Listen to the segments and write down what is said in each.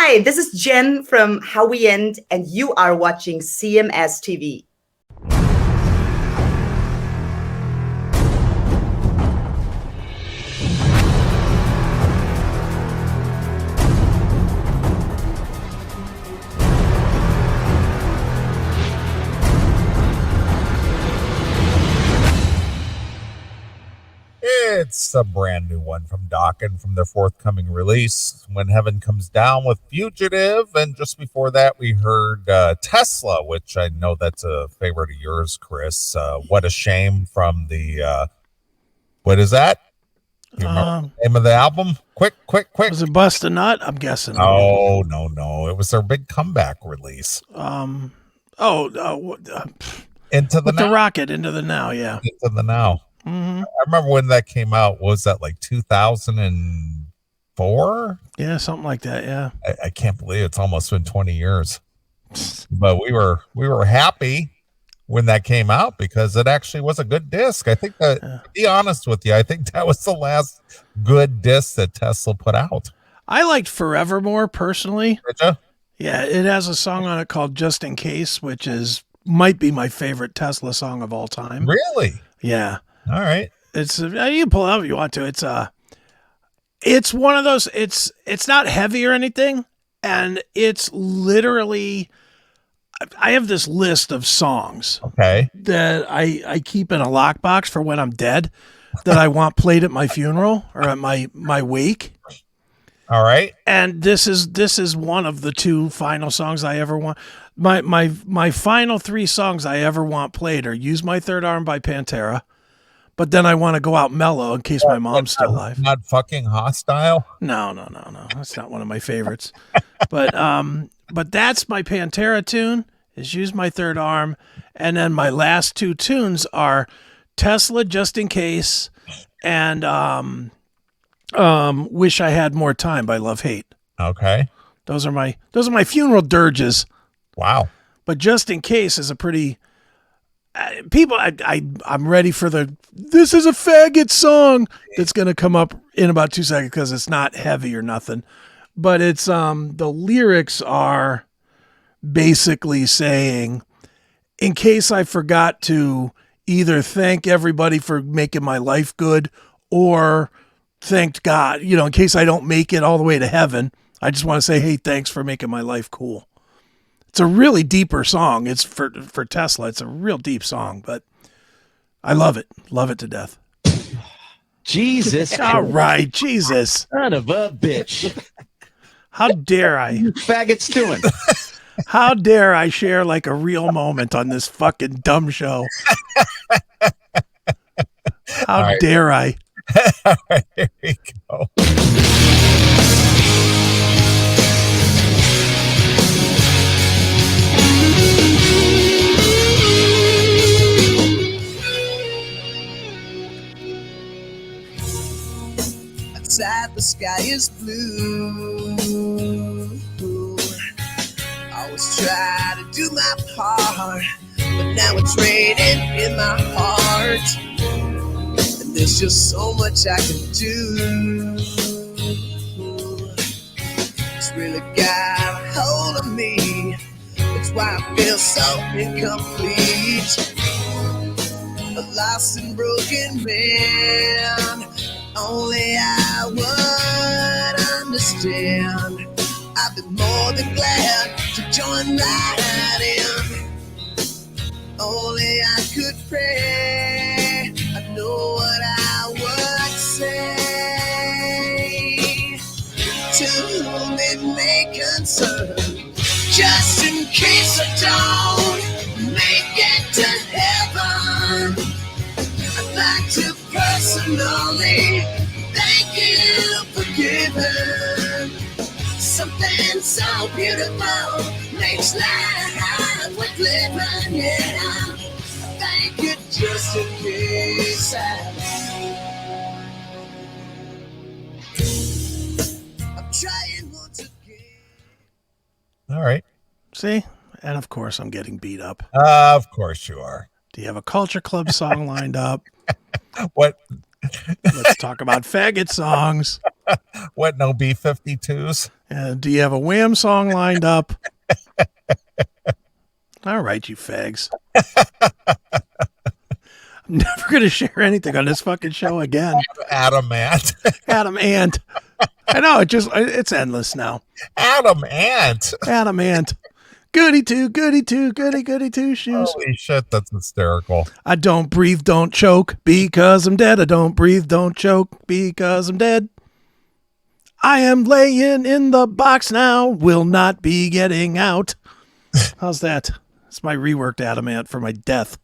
Hi, this is Jen from How We End, and you are watching CMS TV. It's a brand new one from Akin from their forthcoming release, When Heaven Comes Down, with Fugitive. And just before that, we heard Tesla, which I know that's a favorite of yours, Chris. What a Shame from the, what is that? You remember the name of the album? Quick. Was it Bust a Nut? I'm guessing. Oh, no. It was their big comeback release. Into the Now. The Rocket, Into the Now, yeah. Into the Now. Mm-hmm. I remember when that came out. Was that like 2004? Yeah, something like that. Yeah. I can't believe it's almost been 20 years. But we were happy when that came out because it actually was a good disc. I think that, to be honest with you, I think that was the last good disc that Tesla put out. I liked Forevermore personally. Did you? Yeah, it has a song on it called Just in Case, which might be my favorite Tesla song of all time. Really? Yeah. All right. It's you can pull it up if you want to. It's one of those. It's not heavy or anything, and it's literally. I have this list of songs that I keep in a lockbox for when I'm dead, that I want played at my funeral or at my wake. All right. And this is one of the two final songs I ever want. My final three songs I ever want played are "Use My Third Arm" by Pantera. But then I want to go out mellow in case my mom's still alive. Not fucking hostile? No. That's not one of my favorites. But that's my Pantera tune, is Use My Third Arm. And then my last two tunes are Tesla, Just in Case, and Wish I Had More Time by Love Hate. Okay. Those are my funeral dirges. Wow. But Just in Case is a pretty... people, I'm ready for this is a faggot song that's going to come up in about 2 seconds because it's not heavy or nothing. But it's the lyrics are basically saying, in case I forgot to either thank everybody for making my life good or thanked God, in case I don't make it all the way to heaven, I just want to say, hey, thanks for making my life cool. It's a really deeper song. It's for Tesla. It's a real deep song, but I love it. Love it to death. Jesus. All right, Jesus. Son of a bitch. How dare I? What are you faggots doing? How dare I share like a real moment on this fucking dumb show? How dare I? All right, here we go. Outside the sky is blue. I always try to do my part, but now it's raining in my heart, and there's just so much I can do. It's really got a hold of me. That's why I feel so incomplete. A lost and broken man. Only I would understand. I'd be more than glad to join that in. Only I could pray. I know what I would say to whom it may concern. Just in case I don't make it to heaven, I'd like to personally thank you for giving something so beautiful, makes life worth living. Yeah, thank you just in case I'm trying once again. All right. See? And of course I'm getting beat up. Of course you are. Do you have a Culture Club song lined up? What? Let's talk about faggot songs. What, no B-52s? Do you have a Wham song lined up? All right, you fags. I'm never going to share anything on this fucking show again. Adam Ant. Adam Ant. I know, it's endless now. Adam Ant. Adam Ant. Goody two, goody two, goody two shoes. Holy shit, that's hysterical. I don't breathe, don't choke because I'm dead. I don't breathe, don't choke because I'm dead. I am laying in the box now, will not be getting out. How's that? It's my reworked Adam Ant for my death.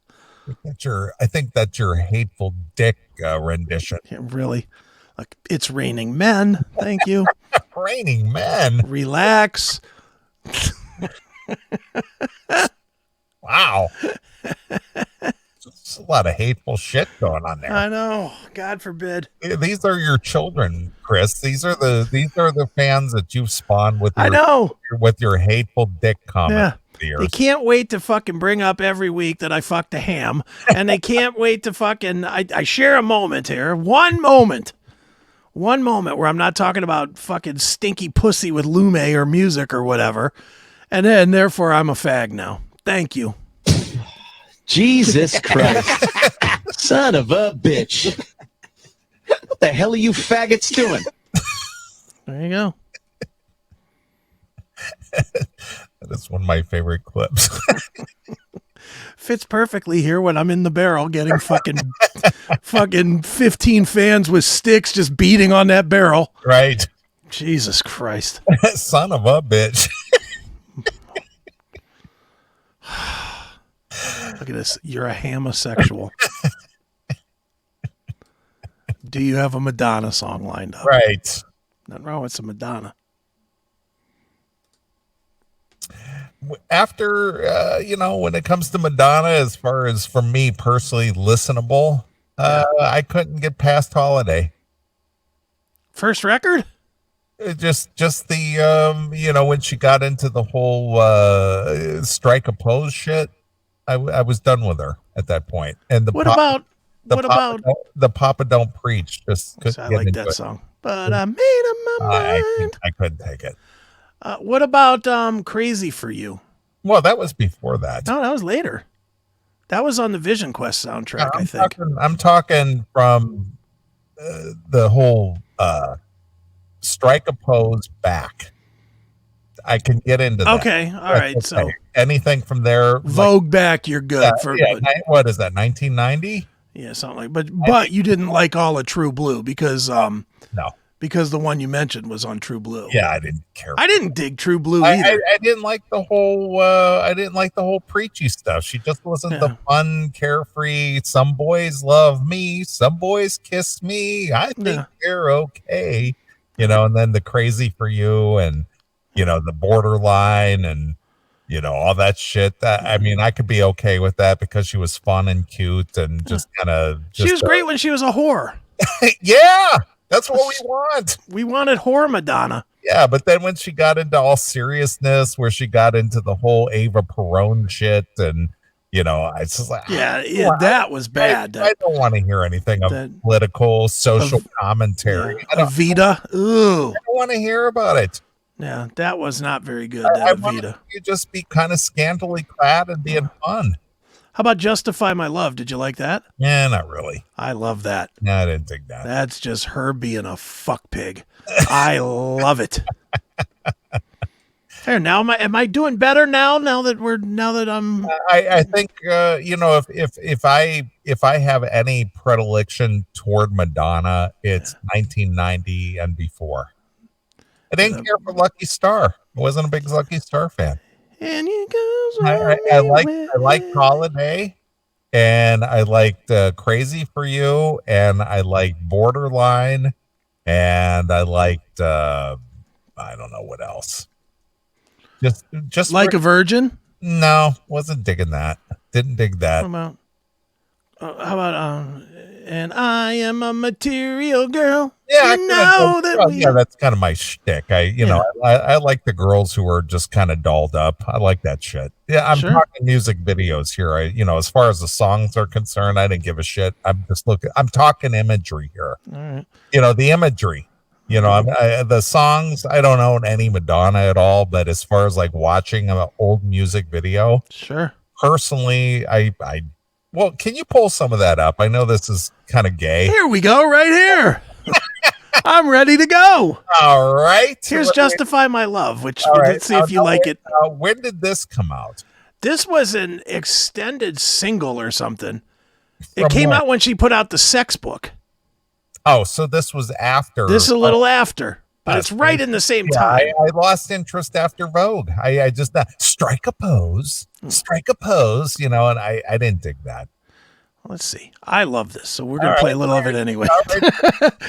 I think that's your hateful dick rendition. Yeah, really? Like, it's raining men. Thank you. Raining men. Relax. Wow. There's a lot of hateful shit going on there. I know. God forbid. These are your children, Chris. These are the fans that you've spawned with your, I know. with your hateful dick comments. Yeah. They can't wait to fucking bring up every week that I fucked a ham. And they can't wait to fucking I share a moment here. One moment where I'm not talking about fucking stinky pussy with Lume or music or whatever. And then, therefore, I'm a fag now. Thank you. Jesus Christ. Son of a bitch. What the hell are you faggots doing? There you go. That is one of my favorite clips. Fits perfectly here when I'm in the barrel getting fucking 15 fans with sticks just beating on that barrel. Right. Jesus Christ. Son of a bitch. Look at this. You're a homosexual. Do you have a Madonna song lined up? Right. Nothing wrong with some Madonna. After, when it comes to Madonna, as far as for me personally listenable, I couldn't get past Holiday. First record? Just the, when she got into the whole strike a pose shit, I was done with her at that point. And the Papa Don't Preach just couldn't I get like into that it. song. But I made up my mind. I couldn't take it. What about Crazy for You? Well, that was before that. No, that was later. That was on the Vision Quest soundtrack, I think. I'm talking from the whole strike a pose back. I can get into that. Okay, all right. Okay. So anything from there, Vogue back, you're good. What is that? 1990? Yeah, something like. But you didn't like all of True Blue because no. Because the one you mentioned was on True Blue. Yeah, I didn't care. I didn't dig True Blue either. I didn't like the whole. I didn't like the whole preachy stuff. She just wasn't the fun, carefree. Some boys love me. Some boys kiss me. I think they're okay. And then the Crazy for You, and the Borderline, and all that shit. I mean, I could be okay with that because she was fun and cute and just kind of. She was great when she was a whore. Yeah. That's what we want. We wanted whore Madonna. Yeah, but then when she got into all seriousness, where she got into the whole Ava Perón shit, and it's just like, that was bad. I don't want to hear anything of political, social commentary. Evita, ooh, I don't want to hear about it. Yeah, that was not very good. I wanted you just be kind of scantily clad and being fun. How about Justify My Love? Did you like that? Yeah, not really. I love that. No, I didn't think that. That's just her being a fuck pig. I love it. There, now am I doing better now? Now that I'm. I think if I have any predilection toward Madonna, it's 1990 and before. I didn't care for Lucky Star. I wasn't a big Lucky Star fan. And you goes I liked Holiday, and I liked Crazy for You, and I liked Borderline, and I liked I don't know what else. Just Like a Virgin? No, wasn't digging that. Didn't dig that. How about and I am a material girl. Yeah, that's kind of my shtick. I like the girls who are just kind of dolled up. I like that shit. Yeah, I'm talking music videos here. As far as the songs are concerned, I didn't give a shit. I'm talking imagery here. All right. The imagery. You know, the songs, I don't own any Madonna at all, but as far as like watching an old music video, Sure. personally, well, can you pull some of that up? I know this is kind of gay. Here we go, right here. I'm ready to go. All right. Here's Justify My Love, which All right. let's see if you like it. When did this come out? This was an extended single or something. It From came what? out when she put out the sex book. Oh, so this was after. This is a little after, but it's right in the same time. I lost interest after Vogue. I just strike a pose, you know, and I didn't dig that. Let's see. I love this, so we're going to play a little of it anyway.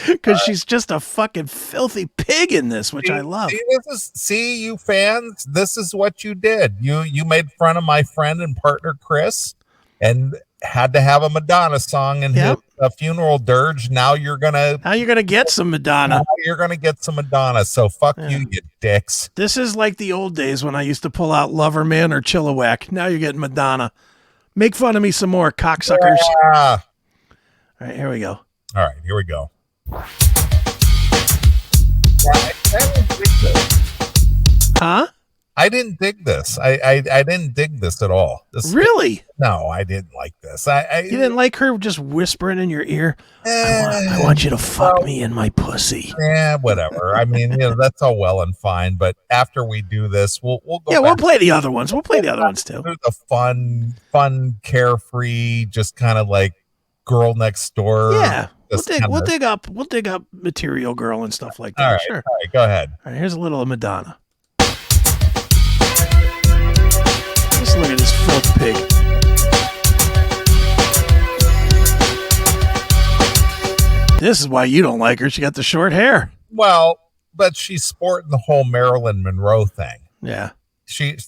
Because she's just a fucking filthy pig in this, which I love. See, you fans, this is what you did. You made fun of my friend and partner Chris and had to have a Madonna song in his funeral dirge. Now you're gonna get some Madonna. Now you're gonna get some Madonna. So fuck you dicks. This is like the old days when I used to pull out Loverman or Chilliwack. Now you're getting Madonna. Make fun of me some more, cocksuckers. Yeah. All right, here we go. All right, here we go. Huh? I didn't dig this. I didn't dig this at all. Really? No, I didn't like this. You didn't like her just whispering in your ear? I want you to fuck me in my pussy. Yeah, whatever. I mean, that's all well and fine. But after we do this, we'll go. Yeah, we'll play the other ones. We'll play the other ones too. The fun, carefree, just kind of like girl next door. Yeah, we'll dig up Material Girl and stuff like that. All right, sure. All right, go ahead. All right, here's a little of Madonna. Just look at this filth pig. This is why you don't like her. She got the short hair. Well, but she's sporting the whole Marilyn Monroe thing. Yeah.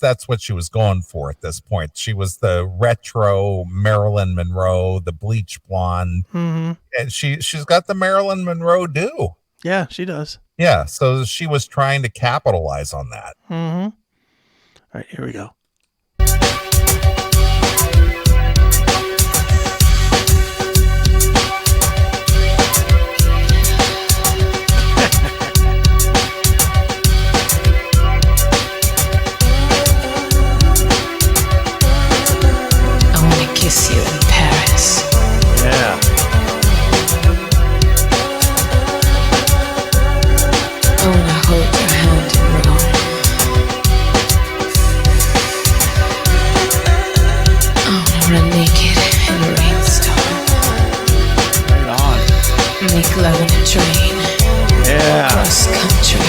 That's what she was going for at this point. She was the retro Marilyn Monroe, the bleach blonde. Mm-hmm. And she's got the Marilyn Monroe do. Yeah, she does. Yeah, so she was trying to capitalize on that. Mm-hmm. All right, here we go. Kiss you in Paris. Yeah. I wanna hold your hand in Rome. I wanna run naked in a rainstorm. Right on. Make love in a train. Yeah. Cross country.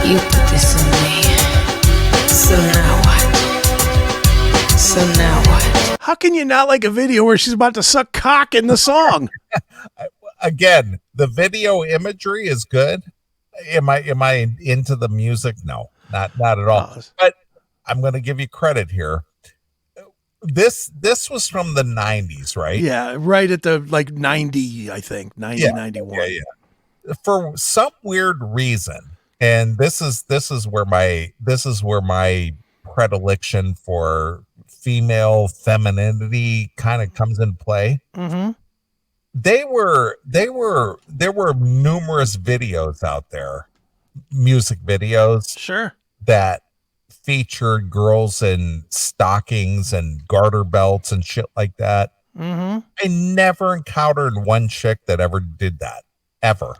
You put this on me. So now what? So now what? How can you not like a video where she's about to suck cock in the song? Again, the video imagery is good. Am I into the music? No, not at all. Oh. But I'm going to give you credit here. This was from the 90s, right? Yeah, right at the 90, I think, 90, 91. Yeah. For some weird reason, and this is where my predilection for female femininity kind of comes in play. Mm-hmm. There were numerous videos out there, music videos, Sure, that featured girls in stockings and garter belts and shit like that. Mm-hmm. I never encountered one chick that ever did that, ever.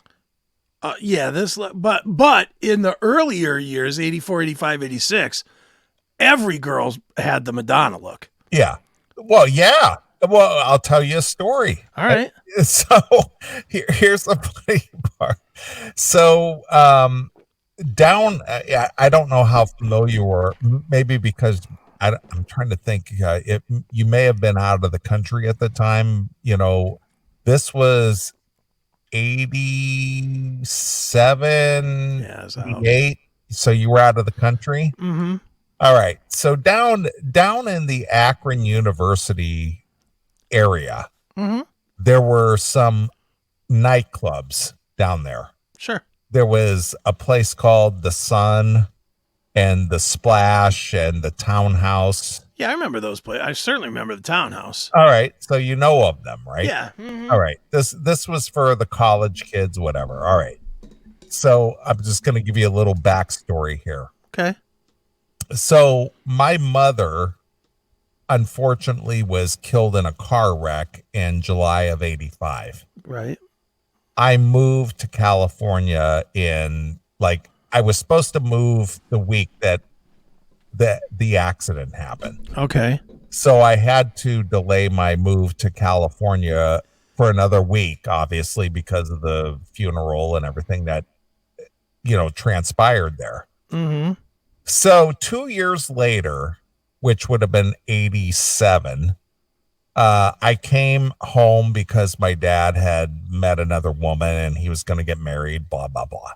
Yeah, but in the earlier years, 84, 85, 86, every girl had the Madonna look. Yeah. Well, yeah. Well, I'll tell you a story. All right. So here's the funny part. So down, I don't know how familiar you were, maybe because I'm trying to think, you may have been out of the country at the time. This was 87, 88. So you were out of the country. Mm-hmm. All right. So down in the Akron University area, mm-hmm. there were some nightclubs down there. Sure. There was a place called The Sun, and the Splash and the Townhouse. Yeah, I remember those places. I certainly remember the Townhouse. All right, so you know of them, right? Yeah. Mhm. All right. This was for the college kids, whatever. All right. So I'm just going to give you a little backstory here. Okay. So my mother, unfortunately, was killed in a car wreck in July of '85. Right. I moved to California I was supposed to move the week that the accident happened. Okay. So I had to delay my move to California for another week, obviously, because of the funeral and everything that, transpired there. Mm-hmm. So 2 years later, which would have been 87, I came home because my dad had met another woman and he was going to get married, blah, blah, blah.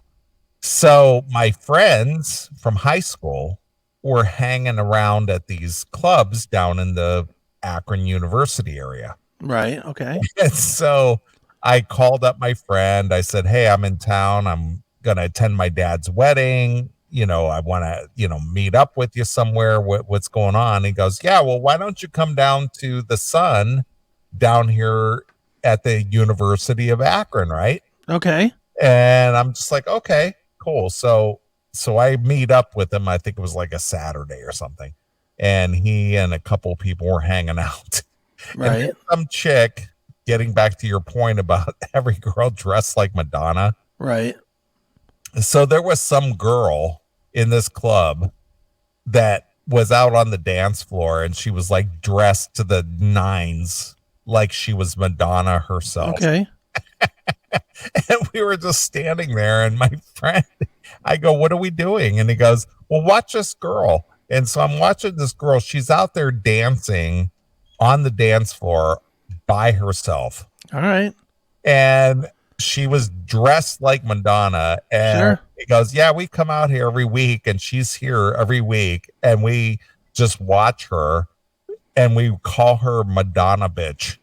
So my friends from high school were hanging around at these clubs down in the Akron University area. Right. Okay. And so I called up my friend. I said, hey, I'm in town. I'm going to attend my dad's wedding. I want to, meet up with you somewhere. What's going on? He goes, yeah, well, why don't you come down to the Sun down here at the University of Akron, right? Okay. And I'm just like, okay, cool. So I meet up with him. I think it was like a Saturday or something. And he and a couple people were hanging out. Right. And some chick, getting back to your point about every girl dressed like Madonna. Right. So there was some girl in this club that was out on the dance floor and she was like dressed to the nines like she was Madonna herself. Okay. And we were just standing there and my friend, I go, what are we doing? And he goes, well, watch this girl. And so I'm watching this girl. She's out there dancing on the dance floor by herself. All right. And she was dressed like Madonna. And Sure. he goes, yeah, we come out here every week and she's here every week. And we just watch her and we call her Madonna bitch.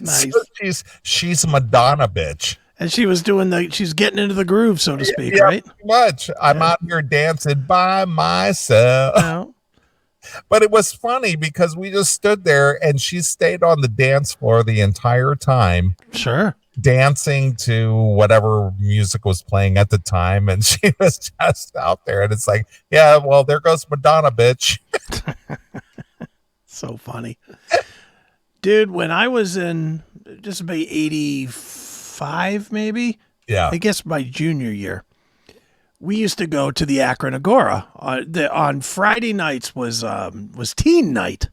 Nice. So she's Madonna bitch. And she was she's getting into the groove, so to speak, Yeah, right? pretty much. I'm out here dancing by myself. No. But it was funny because we just stood there and she stayed on the dance floor the entire time, Sure. dancing to whatever music was playing at the time. And she was just out there. And it's like, yeah, well, there goes Madonna, bitch. So funny. Dude, when I was in just about 85, maybe, Yeah. I guess my junior year, we used to go to the Akron Agora. On Friday nights was teen night,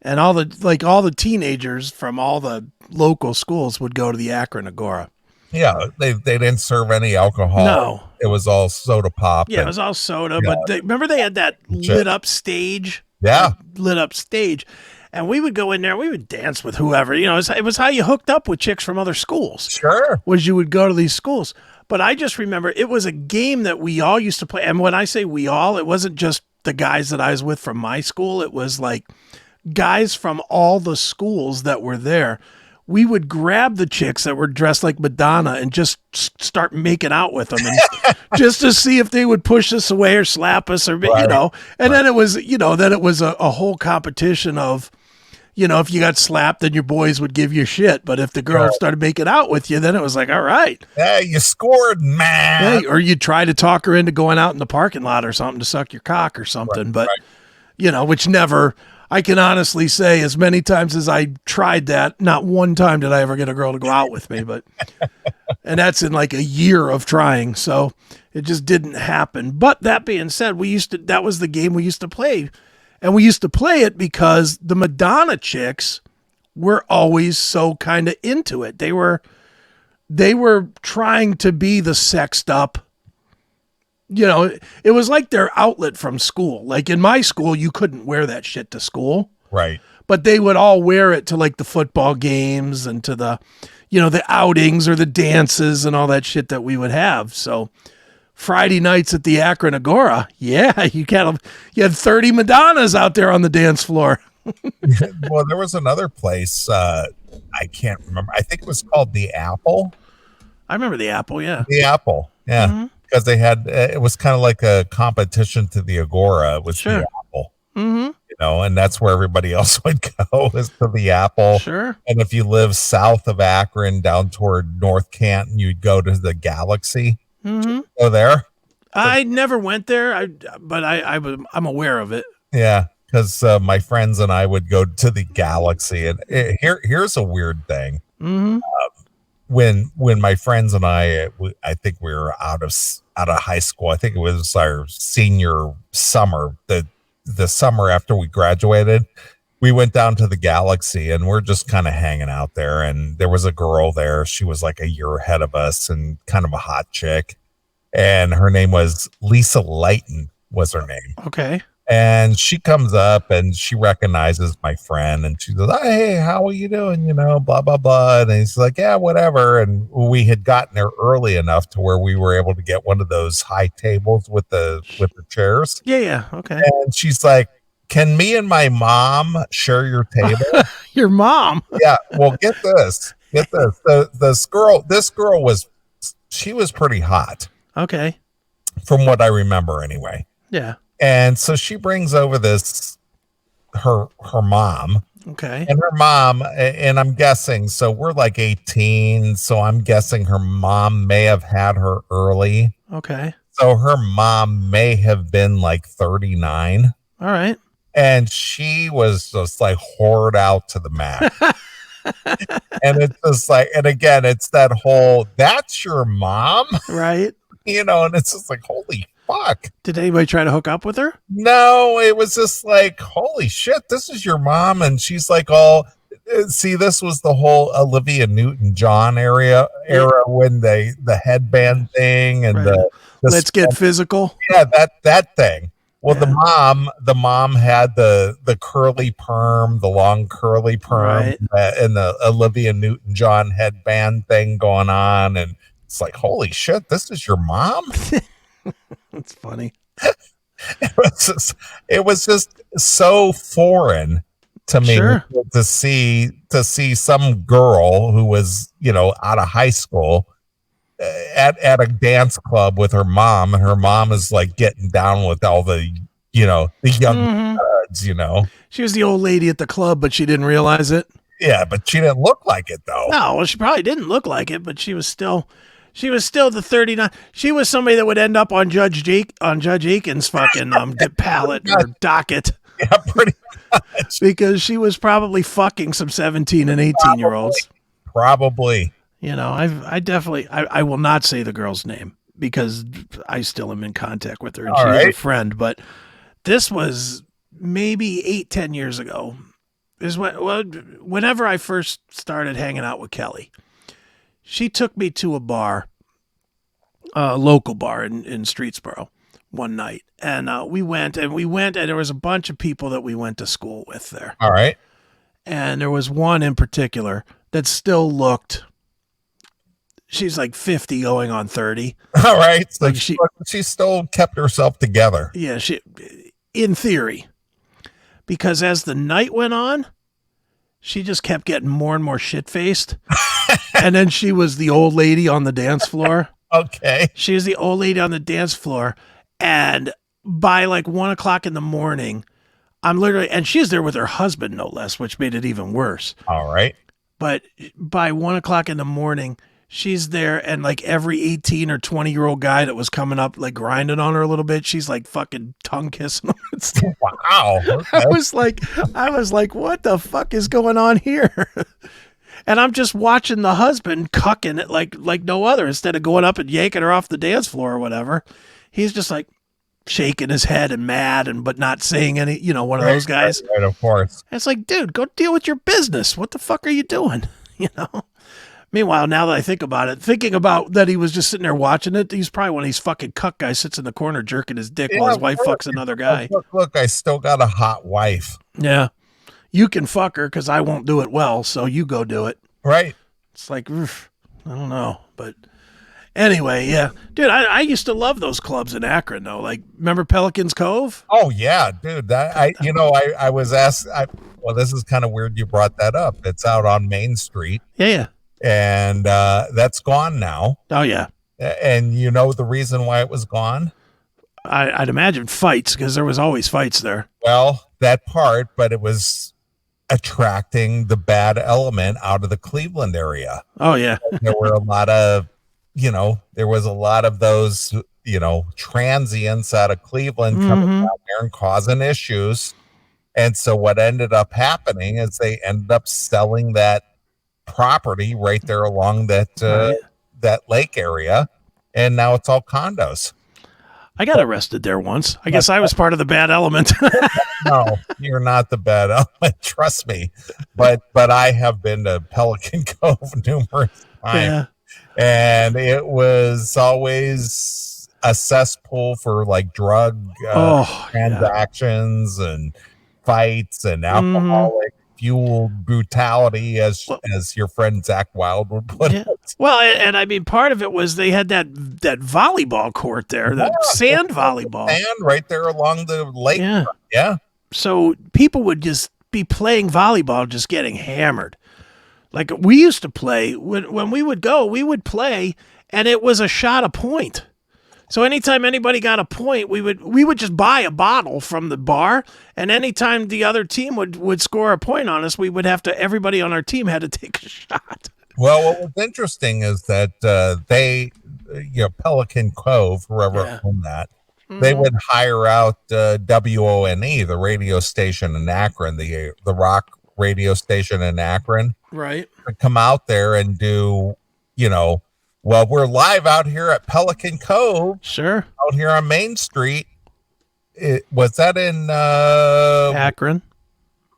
and all the teenagers from all the local schools would go to the Akron Agora. Yeah. They didn't serve any alcohol. No. It was all soda pop. Yeah, it and- was all soda, Yeah. but remember they had that lit up stage? Yeah. Lit up stage. And we would go in there, we would dance with whoever. It was how you hooked up with chicks from other schools. Sure. Was you would go to these schools. But I just remember it was a game that we all used to play. And when I say we all, it wasn't just the guys that I was with from my school. It was like guys from all the schools that were there. We would grab the chicks that were dressed like Madonna and just start making out with them, and just to see if they would push us away or slap us, or Right. And then it was a whole competition of, if you got slapped, then your boys would give you shit. But if the girl Right. started making out with you, then it was like, all right. Hey, you scored, man. Hey, or you try to talk her into going out in the parking lot or something to suck your cock or something. But, which never, I can honestly say, as many times as I tried that, not one time did I ever get a girl to go out with me. But, and that's in like a year of trying. So it just didn't happen. But that being said, that was the game we used to play. And we used to play it because the Madonna chicks were always so kind of into it. They were trying to be the sexed up. It was like their outlet from school. Like in my school, you couldn't wear that shit to school. Right. But they would all wear it to like the football games and to the, the outings or the dances and all that shit that we would have. So Friday nights at the Akron Agora, yeah, you had 30 Madonnas out there on the dance floor. Well, there was another place. I can't remember. I think it was called the Apple. I remember the Apple, yeah. The Apple. Yeah. Mm-hmm. because they had it was kind of like a competition to the Agora. It was Sure. the Apple, Mm-hmm. and that's where everybody else would go is to the Apple. Sure. And if you live south of Akron down toward North Canton, you'd go to the Galaxy. Mm-hmm. Go there. I never went there, I'm aware of it. Yeah, because my friends and I would go to the Galaxy, and here's a weird thing. Mm-hmm. When my friends and I think we were out of high school. I think it was our senior summer, the summer after we graduated. We went down to the Galaxy, and we're just kind of hanging out there. And there was a girl there. She was like a year ahead of us, and kind of a hot chick. And her name was Lisa Lighton was her name. Okay. And she comes up and she recognizes my friend and she goes, "Hey, how are you doing? Blah, blah, blah." And he's like, "Yeah, whatever." And we had gotten there early enough to where we were able to get one of those high tables with the chairs. Yeah. Okay. And she's like, "Can me and my mom share your table?" Your mom? Yeah. Well, get this. This girl she was pretty hot. Okay. From what I remember anyway. Yeah. And so she brings over her mom. Okay. And her mom, and I'm guessing, so we're like 18, so I'm guessing her mom may have had her early. Okay. So her mom may have been like 39. All right. And she was just like whored out to the max. And it's just like, and again, it's that whole, that's your mom? Right. And it's just like, holy fuck. Did anybody try to hook up with her? No, it was just like, holy shit, this is your mom. And she's like, all, see, this was the whole Olivia Newton-John era when the headband thing and Right. the Let's get physical. Yeah, that thing. Well, Yeah. the mom had the curly perm, the long curly perm, Right. And the Olivia Newton-John headband thing going on. And it's like, holy shit, this is your mom? That's funny. It was just so foreign to me Sure. to see some girl who was, out of high school at a dance club with her mom, and her mom is like getting down with all the young Mhm. buds. She was the old lady at the club, but she didn't realize it. Yeah, but she didn't look like it though. No, well, she probably didn't look like it, but she was still the 39. She was somebody that would end up on Judge Akin's fucking pallet or docket. Yeah, pretty much. Because she was probably fucking some 17 and 18-year-olds. Probably. I will not say the girl's name because I still am in contact with her and All she's right. a friend, but this was maybe 8-10 years ago. Whenever I first started hanging out with Kelly, she took me to a bar, a local bar in Streetsboro one night. And we went and there was a bunch of people that we went to school with there. All right. And there was one in particular that still looked, she's like 50 going on 30. All right. So Like she still kept herself together. Yeah, in theory. Because as the night went on, she just kept getting more and more shit-faced. And then she was the old lady on the dance floor. Okay. She was the old lady on the dance floor. And by like 1 o'clock in the morning, and she's there with her husband, no less, which made it even worse. All right. But by 1 o'clock in the morning, she's there, and like every 18 or 20-year-old guy that was coming up, like grinding on her a little bit, she's like fucking tongue kissing them and stuff. Wow. Okay. I was like, what the fuck is going on here? And I'm just watching the husband cucking it like no other. Instead of going up and yanking her off the dance floor or whatever, he's just like shaking his head and mad but not saying any, one of those guys. Right, of course. And it's like, dude, go deal with your business. What the fuck are you doing? Meanwhile, now that I think about it, thinking about that he was just sitting there watching it, he's probably one of these fucking cuck guys sits in the corner jerking his dick while his wife fucks another guy. Look, I still got a hot wife. Yeah. You can fuck her because I won't do it well, so you go do it. Right. It's like, oof, I don't know. But anyway, yeah. Dude, I used to love those clubs in Akron, though. Like, remember Pelican's Cove? Oh, yeah, dude. I was asked, well, this is kind of weird you brought that up. It's out on Main Street. Yeah. And that's gone now. Oh, yeah. And you know the reason why it was gone? I'd imagine fights, because there was always fights there. Well, that part, but it was attracting the bad element out of the Cleveland area. Oh, yeah. There were a lot of, there was a lot of those, transients out of Cleveland coming down there and causing issues. And so what ended up happening is they ended up selling that property right there along that that lake area, and now it's all condos. I got arrested there once. I guess I was part of the bad element. No, you're not the bad element, trust me. But I have been to Pelican Cove numerous times, and it was always a cesspool for like drug transactions and fights and alcoholic fueled brutality, as your friend Zach Wilde would put it. Well, and I mean, part of it was they had that volleyball court there, the sand volleyball. Sand right there along the lake. Yeah. So people would just be playing volleyball, just getting hammered. Like we used to play, when we would go, we would play, and it was a shot a point. So anytime anybody got a point, we would just buy a bottle from the bar, and anytime the other team would score a point on us, everybody on our team had to take a shot. Well, what was interesting is that they, Pelican Cove, whoever owned that, they would hire out WONE, the radio station in Akron, the rock radio station in Akron, right? To come out there and do, well, we're live out here at Pelican Cove. Sure. Out here on Main Street. Was that in Akron?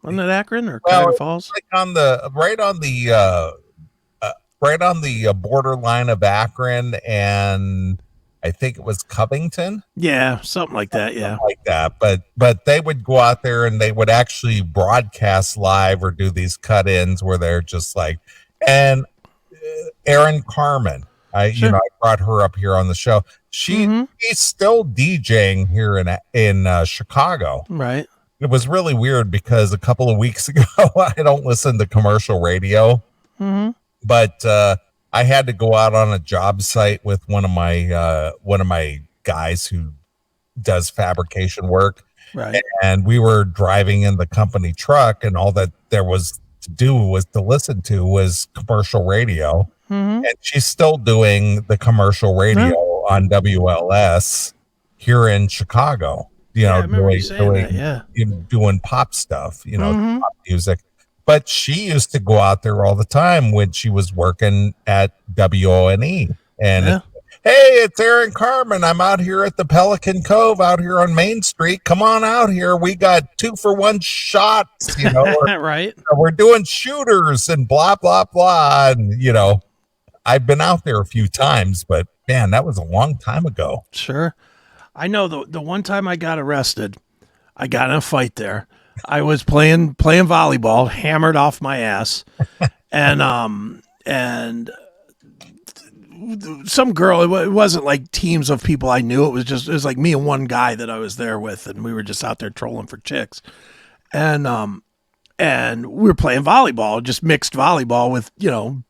Wasn't it Akron or Cuyahoga Falls? Like right on the borderline of Akron, and I think it was Covington. Yeah, something like that. Yeah, something like that. But they would go out there and they would actually broadcast live or do these cut-ins where they're just like, and Erin Carmen. I brought her up here on the show. She's still DJing here in Chicago. Right. It was really weird because a couple of weeks ago, I don't listen to commercial radio, but I had to go out on a job site with one of my guys who does fabrication work. Right. And we were driving in the company truck, and all that there was to do was to listen to was commercial radio. And she's still doing the commercial radio on WLS here in Chicago, doing pop stuff, pop music. But she used to go out there all the time when she was working at WONE. And hey, it's Erin Carmen. I'm out here at the Pelican Cove out here on Main Street. Come on out here. We got 2-for-1 shots, right. We're doing shooters and blah, blah, blah. And, I've been out there a few times, but man, that was a long time ago. Sure. I know the one time I got arrested, I got in a fight there. I was playing volleyball, hammered off my ass, and some girl, it wasn't like teams of people I knew. It was like me and one guy that I was there with, and we were just out there trolling for chicks. And we were playing volleyball, just mixed volleyball with, you know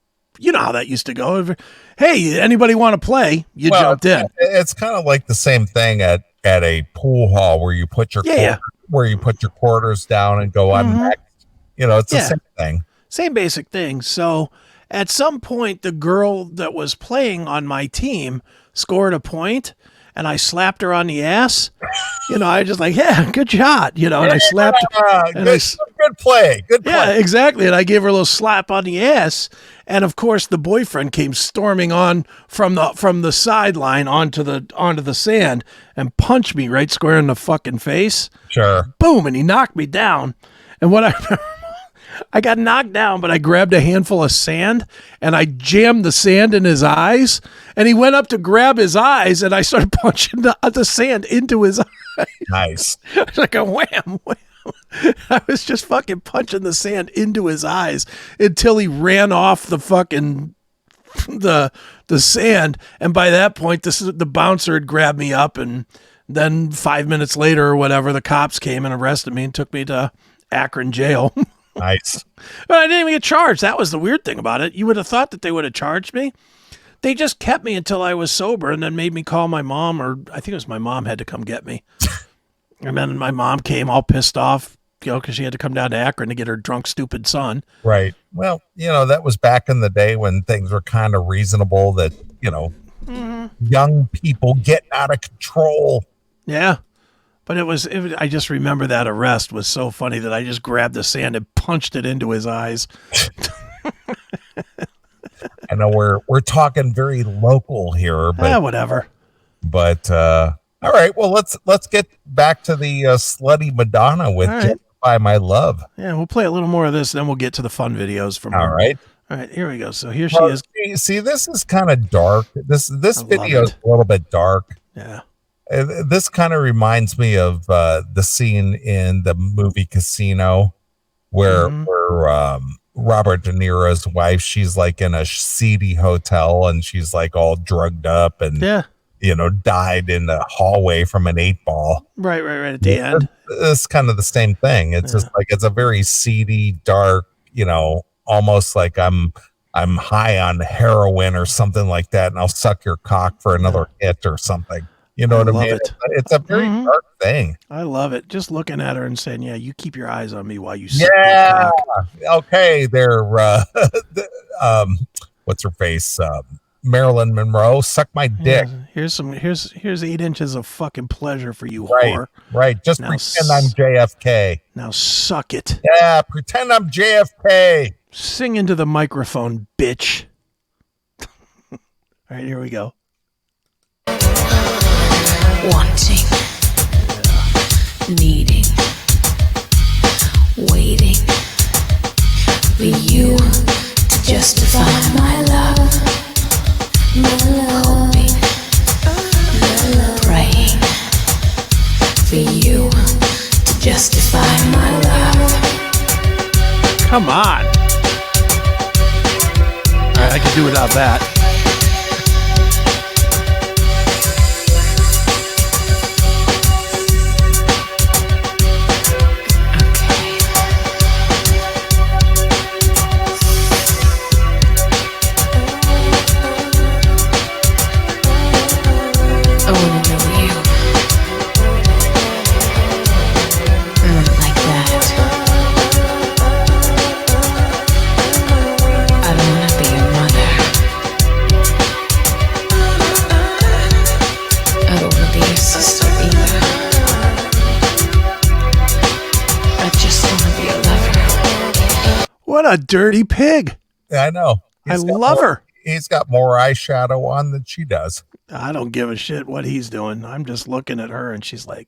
how that used to go. Hey, anybody want to play? You jumped in. It's kind of like the same thing at a pool hall where you put your quarters down and go on next. It's the same thing. Same basic thing. So at some point, the girl that was playing on my team scored a point, and I slapped her on the ass. I just like, yeah, good shot. And I slapped her. Good play. Yeah, exactly. And I gave her a little slap on the ass. And of course, the boyfriend came storming on from the sideline onto the sand and punched me right square in the fucking face. Sure. Boom, and he knocked me down. And what I remember, I got knocked down, but I grabbed a handful of sand and I jammed the sand in his eyes. And he went up to grab his eyes, and I started punching the sand into his eyes. Nice. It's like a wham, wham. I was just fucking punching the sand into his eyes until he ran off the fucking the sand. And by that point, the bouncer had grabbed me up, and then 5 minutes later or whatever, the cops came and arrested me and took me to Akron jail. Nice. But I didn't even get charged. That was the weird thing about it. You would have thought that they would have charged me. They just kept me until I was sober and then made me call my mom, or I think it was my mom had to come get me. And then my mom came all pissed off, because she had to come down to Akron to get her drunk, stupid son. Right. Well, that was back in the day when things were kind of reasonable that, young people getting out of control. Yeah. But I just remember that arrest was so funny that I just grabbed the sand and punched it into his eyes. I know we're talking very local here, but whatever. But all right, well let's get back to the slutty Madonna with Justify My Love. Yeah, we'll play a little more of this, then we'll get to the fun videos from her. All right. All right, here we go. So here she is. See, this is kind of dark. This video is a little bit dark. Yeah. This kind of reminds me of the scene in the movie Casino where Robert De Niro's wife, she's like in a seedy hotel and she's like all drugged up and died in the hallway from an 8-ball. Right at the end. It's kind of the same thing. It's just like it's a very seedy, dark, almost like I'm high on heroin or something like that, and I'll suck your cock for another hit or something. You know what I mean? It's a very dark thing. I love it. Just looking at her and saying, "Yeah, you keep your eyes on me while you suck your cock." Okay, they're what's her face? Marilyn Monroe, suck my dick. Yeah, here's 8 inches of fucking pleasure for you, right, whore. Right. Just now pretend I'm JFK. Now suck it. Yeah, pretend I'm JFK. Sing into the microphone, bitch. All right, here we go. Wanting, needing, waiting for you to justify my love, hoping, praying for you to justify my love. Come on. All right, I can do without that. What a dirty pig. Yeah, I know. I love her. He's got more eyeshadow on than she does. I don't give a shit what he's doing. I'm just looking at her and she's like,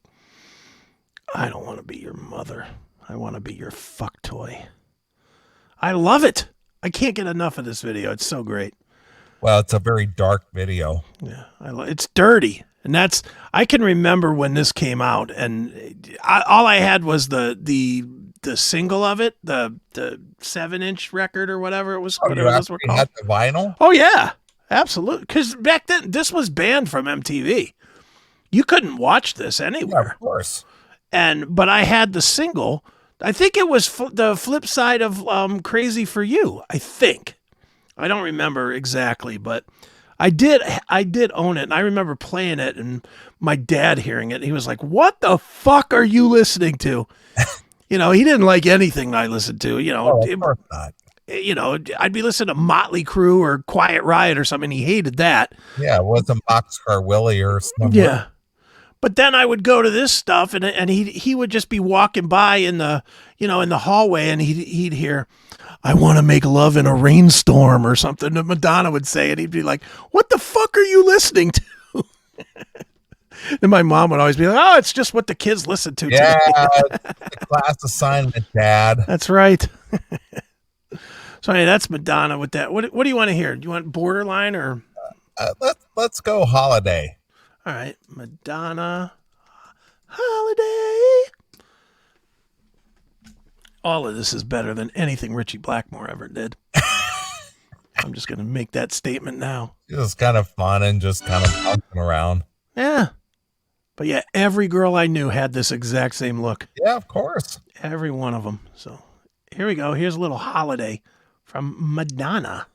I don't want to be your mother. I want to be your fuck toy. I love it. I can't get enough of this video. It's so great. Well, it's a very dark video. Yeah, it's dirty. And I can remember when this came out and all I had was the single of it, the 7-inch record or whatever it was. Whatever those were called. Had the vinyl? Oh yeah, absolutely. Because back then this was banned from MTV. You couldn't watch this anywhere. Yeah, of course. But I had the single. I think it was the flip side of "Crazy for You." I think. I don't remember exactly, but I did own it, and I remember playing it, and my dad hearing it. And he was like, "What the fuck are you listening to?" He didn't like anything I listened to. Of course not. I'd be listening to Motley Crue or Quiet Riot or something. He hated that. Yeah, it wasn't Boxcar Willie or something. Yeah. But then I would go to this stuff and he would just be walking by in the hallway and he'd hear, "I want to make love in a rainstorm" or something that Madonna would say. And he'd be like, "What the fuck are you listening to?" And my mom would always be like, "Oh, it's just what the kids listen to." Yeah, today. it's the class assignment, Dad. That's right. So anyway, that's Madonna with that. What do you want to hear? Do you want Borderline or? Let's go Holiday. All right, Madonna, Holiday. All of this is better than anything Richie Blackmore ever did. I'm just going to make that statement now. It was kind of fun and just kind of bouncing around. Yeah. But yeah, every girl I knew had this exact same look. Yeah, of course. Every one of them. So here we go. Here's a little Holiday from Madonna.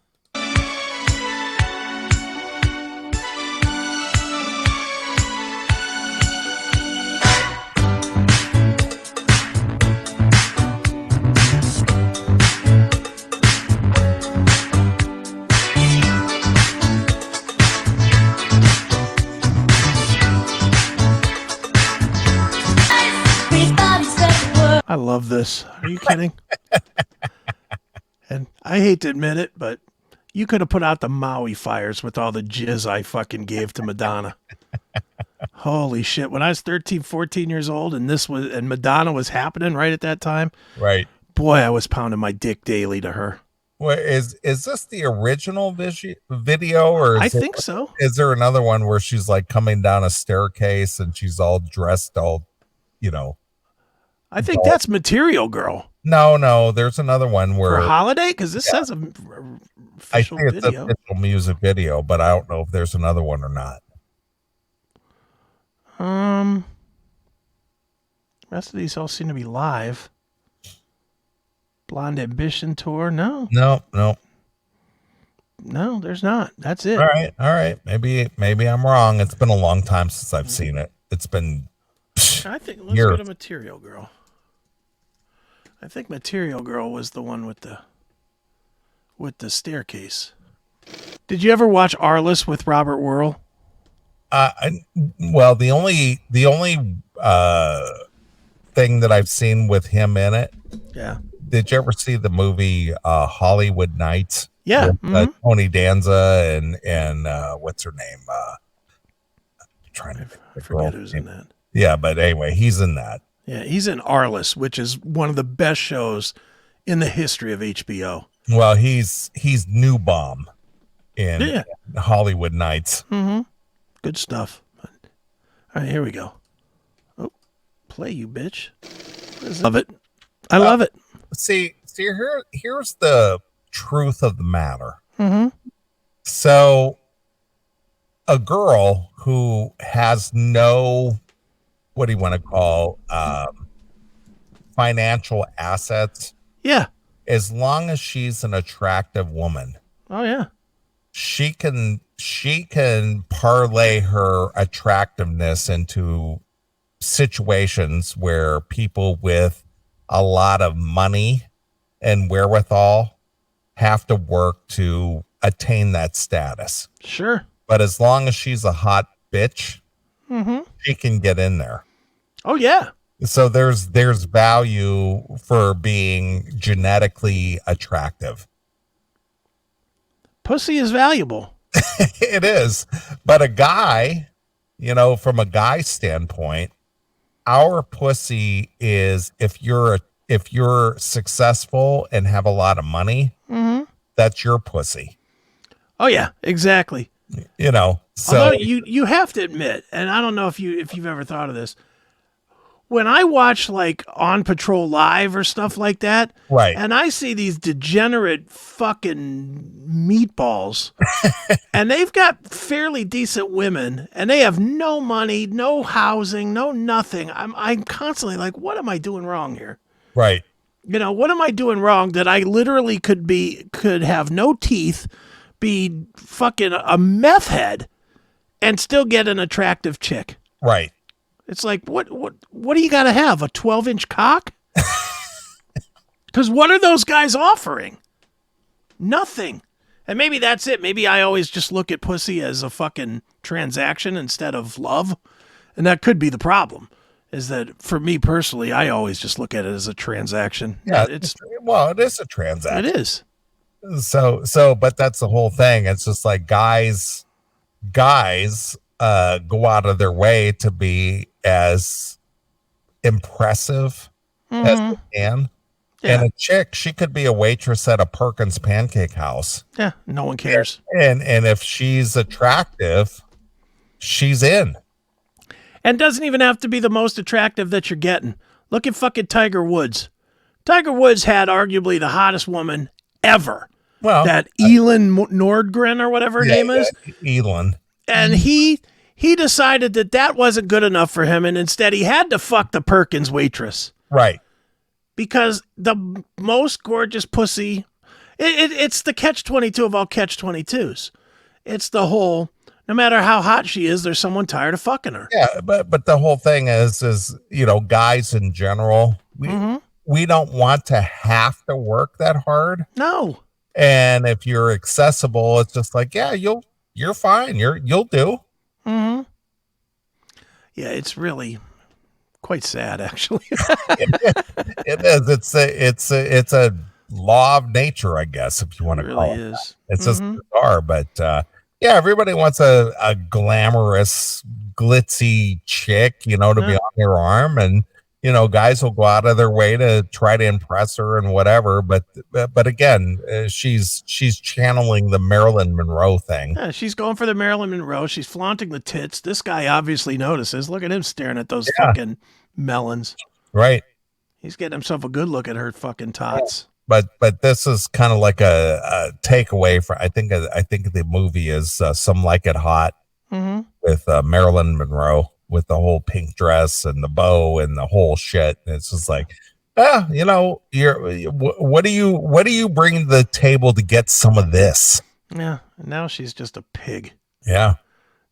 love this. Are you kidding? And I hate to admit it, but you could have put out the Maui fires with all the jizz I fucking gave to Madonna. Holy shit. When I was 13, 14 years old and Madonna was happening right at that time, Right. boy, I was pounding my dick daily to her. Well, is this the original video, or I think so. Is there another one where she's like coming down a staircase and she's all dressed, all, I think that's Material Girl. No, there's another one where For Holiday, because this says a I official think it's video. an official music video, but I don't know if there's another one or not. Rest of these all seem to be live. Blonde Ambition Tour, no, there's not. That's it. All right. Maybe I'm wrong. It's been a long time since I've seen it. It's been I think let's go to Material Girl. I think Material Girl was the one with the staircase. Did you ever watch Arliss with Robert Wuerl? Well, the only thing that I've seen with him in it. Yeah. Did you ever see the movie Hollywood Nights? Yeah. With, Tony Danza and what's her name? Trying to I forget who's in that. Yeah, but anyway, he's in that. Yeah, he's in Arliss, which is one of the best shows in the history of HBO. Well, he's New Bomb in Hollywood Nights. Mm-hmm. Good stuff. All right, here we go. Oh, play, you bitch. Love it. I love it. See, here's the truth of the matter. Mm-hmm. So, a girl who has no, what do you want to call, financial assets. Yeah. As long as she's an attractive woman. Oh yeah. She can parlay her attractiveness into situations where people with a lot of money and wherewithal have to work to attain that status. Sure. But as long as she's a hot bitch, she can get in there. Oh yeah. So there's value for being genetically attractive. Pussy is valuable. It is. But a guy, from a guy standpoint, our pussy is if you're successful and have a lot of money, that's your pussy. Oh yeah, exactly. So although you have to admit, and I don't know if you've ever thought of this, when I watch like On Patrol Live or stuff like that, right, and I see these degenerate fucking meatballs, and they've got fairly decent women, and they have no money, no housing, no nothing. I'm constantly like, what am I doing wrong here? Right. What am I doing wrong that I literally could have no teeth, be fucking a meth head, and still get an attractive chick? Right. It's like, what do you got to have? A 12-inch cock? Because what are those guys offering? Nothing. And maybe that's it. Maybe I always just look at pussy as a fucking transaction instead of love. And that could be the problem, is that for me personally, I always just look at it as a transaction. Yeah, it is a transaction. It is. So, but that's the whole thing. It's just like guys go out of their way to be as impressive as they can. Yeah. And a chick, she could be a waitress at a Perkins Pancake House. Yeah, no one cares. And if she's attractive, she's in. And doesn't even have to be the most attractive that you're getting. Look at fucking Tiger Woods. Tiger Woods had arguably the hottest woman ever. Well, that Elin Nordgren or whatever her name is. Elin. And he decided that wasn't good enough for him, and instead he had to fuck the Perkins waitress. Right. Because the most gorgeous pussy, it's the catch-22 of all catch-22s. It's the whole, no matter how hot she is, there's someone tired of fucking her. Yeah, but the whole thing is guys in general, we don't want to have to work that hard. No. And if you're accessible, it's just like, yeah, you're fine. You'll do. Mm-hmm. Yeah, it's really quite sad, actually. It is. It's a law of nature, I guess, if you want It to really call it. is. It's just bizarre, but yeah, everybody wants a glamorous, glitzy chick, to be on their arm, and guys will go out of their way to try to impress her and whatever. But again, she's channeling the Marilyn Monroe thing. Yeah, she's going for the Marilyn Monroe. She's flaunting the tits. This guy obviously notices. Look at him staring at those fucking melons. Right. He's getting himself a good look at her fucking tots. But this is kind of like a takeaway for I think the movie is Some Like It Hot with Marilyn Monroe with the whole pink dress and the bow and the whole shit. And it's just like, what do you bring to the table to get some of this? Yeah, and now she's just a pig. Yeah,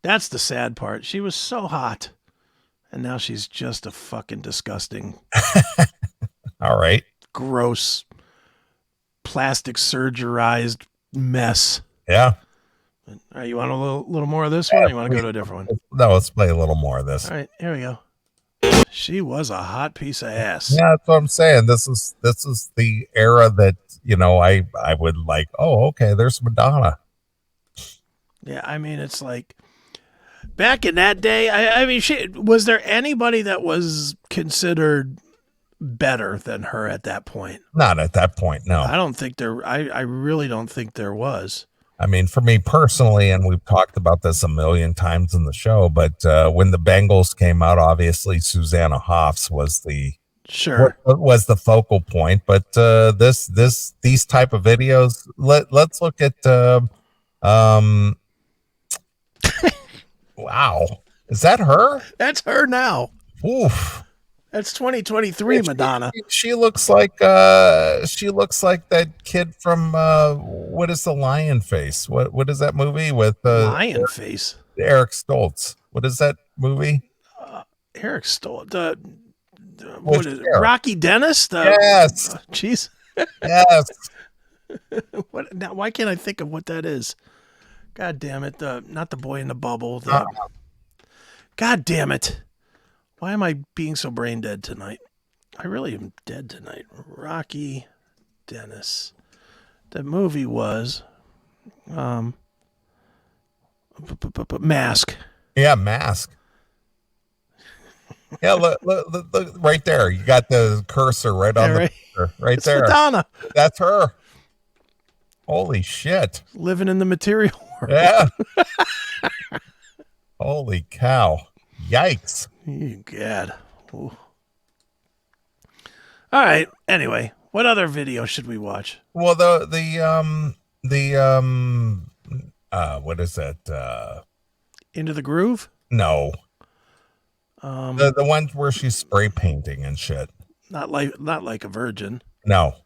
that's the sad part. She was so hot, and now she's just a fucking disgusting. All right, gross. Plastic surgerized mess. Yeah. All right, you want a little more of this one, or you want to go to a different one? No, let's play a little more of this. All right, here we go. She was a hot piece of ass. Yeah, that's what I'm saying. This is the era that I would like. Oh, okay, there's Madonna. Yeah, I mean, it's like back in that day. I mean, was there anybody that was considered better than her at that point? Not at that point, no. I don't think there. I really don't think there was. I mean, for me personally, and we've talked about this a million times in the show, but when the Bengals came out, obviously Susanna Hoffs was the focal point. But these type of videos, let's look at. Wow, is that her? That's her now. Oof. That's 2023 Madonna. She looks like that kid from what is the Lion Face? What is that movie with Lion Face? Eric Stoltz. What is that movie? Eric Stoltz. What is it? Rocky Dennis? Yes. Jeez. Yes. What now? Why can't I think of what that is? God damn it! Not the boy in the bubble. God damn it! Why am I being so brain dead tonight? I really am dead tonight. Rocky Dennis. The movie was Mask. Yeah, Mask. Yeah, look, right there. You got the cursor right on the picture, right it's there. Madonna. That's her. Holy shit. Living in the material world. Yeah. Holy cow. Yikes. God. Ooh. All right. Anyway, what other video should we watch? Well, what is that? Into the Groove? No. The ones where she's spray painting and shit. Not like a virgin. No.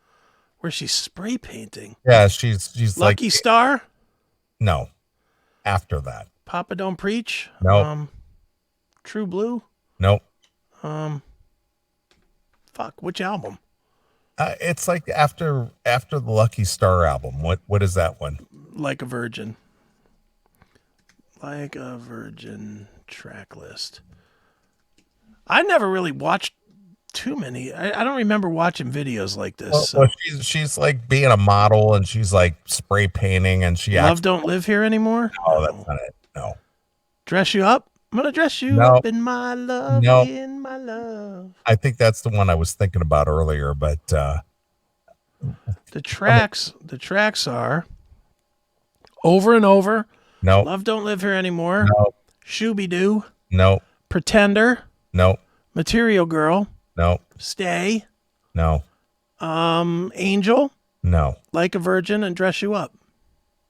Where she's spray painting. Yeah, she's Lucky like Star? No. After that. Papa Don't Preach? No. True Blue? Nope. Fuck, which album? It's like after the Lucky Star album. What is that one? Like a Virgin. Like a Virgin track list. I never really watched too many. I don't remember watching videos like this. Well, she's like being a model and she's like spray painting and she Love Don't Live Here Anymore? No, that's not it. No. Dress You Up? I'm gonna dress you up in my love, in my love. I think that's the one I was thinking about earlier, but the tracks are Over and Over. No. Love Don't Live Here Anymore. No. Shooby Doo. No. Pretender. No. Material Girl. No. Stay. No. Angel. No. Like a Virgin and Dress You Up.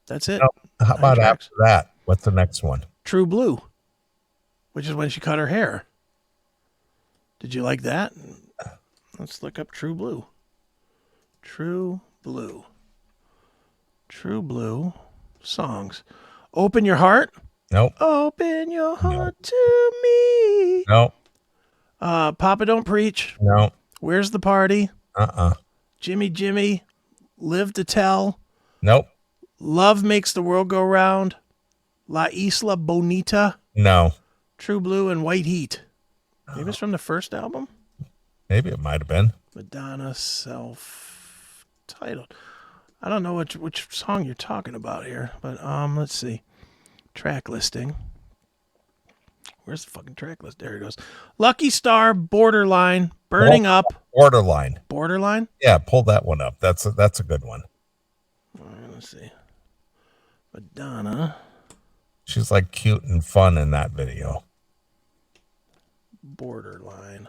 That's it. No. How about after that? What's the next one? True Blue, which is when she cut her hair. Did you like that? Let's look up True Blue. True Blue. True Blue songs. Open Your Heart. Nope. Open your heart to me. No. Papa Don't Preach. No. Where's the Party? Uh-uh. Jimmy. Live to Tell. Nope. Love Makes the World Go Round. La Isla Bonita. No. True Blue and White Heat. Maybe it's from the first album. Maybe it might have been. Madonna self-titled. I don't know which song you're talking about here, but let's see. Track listing. Where's the fucking track list? There it goes. Lucky Star, Borderline, Burning Up. Borderline. Borderline? Yeah, pull that one up. That's a good one. All right, let's see. Madonna. She's like cute and fun in that video. Borderline.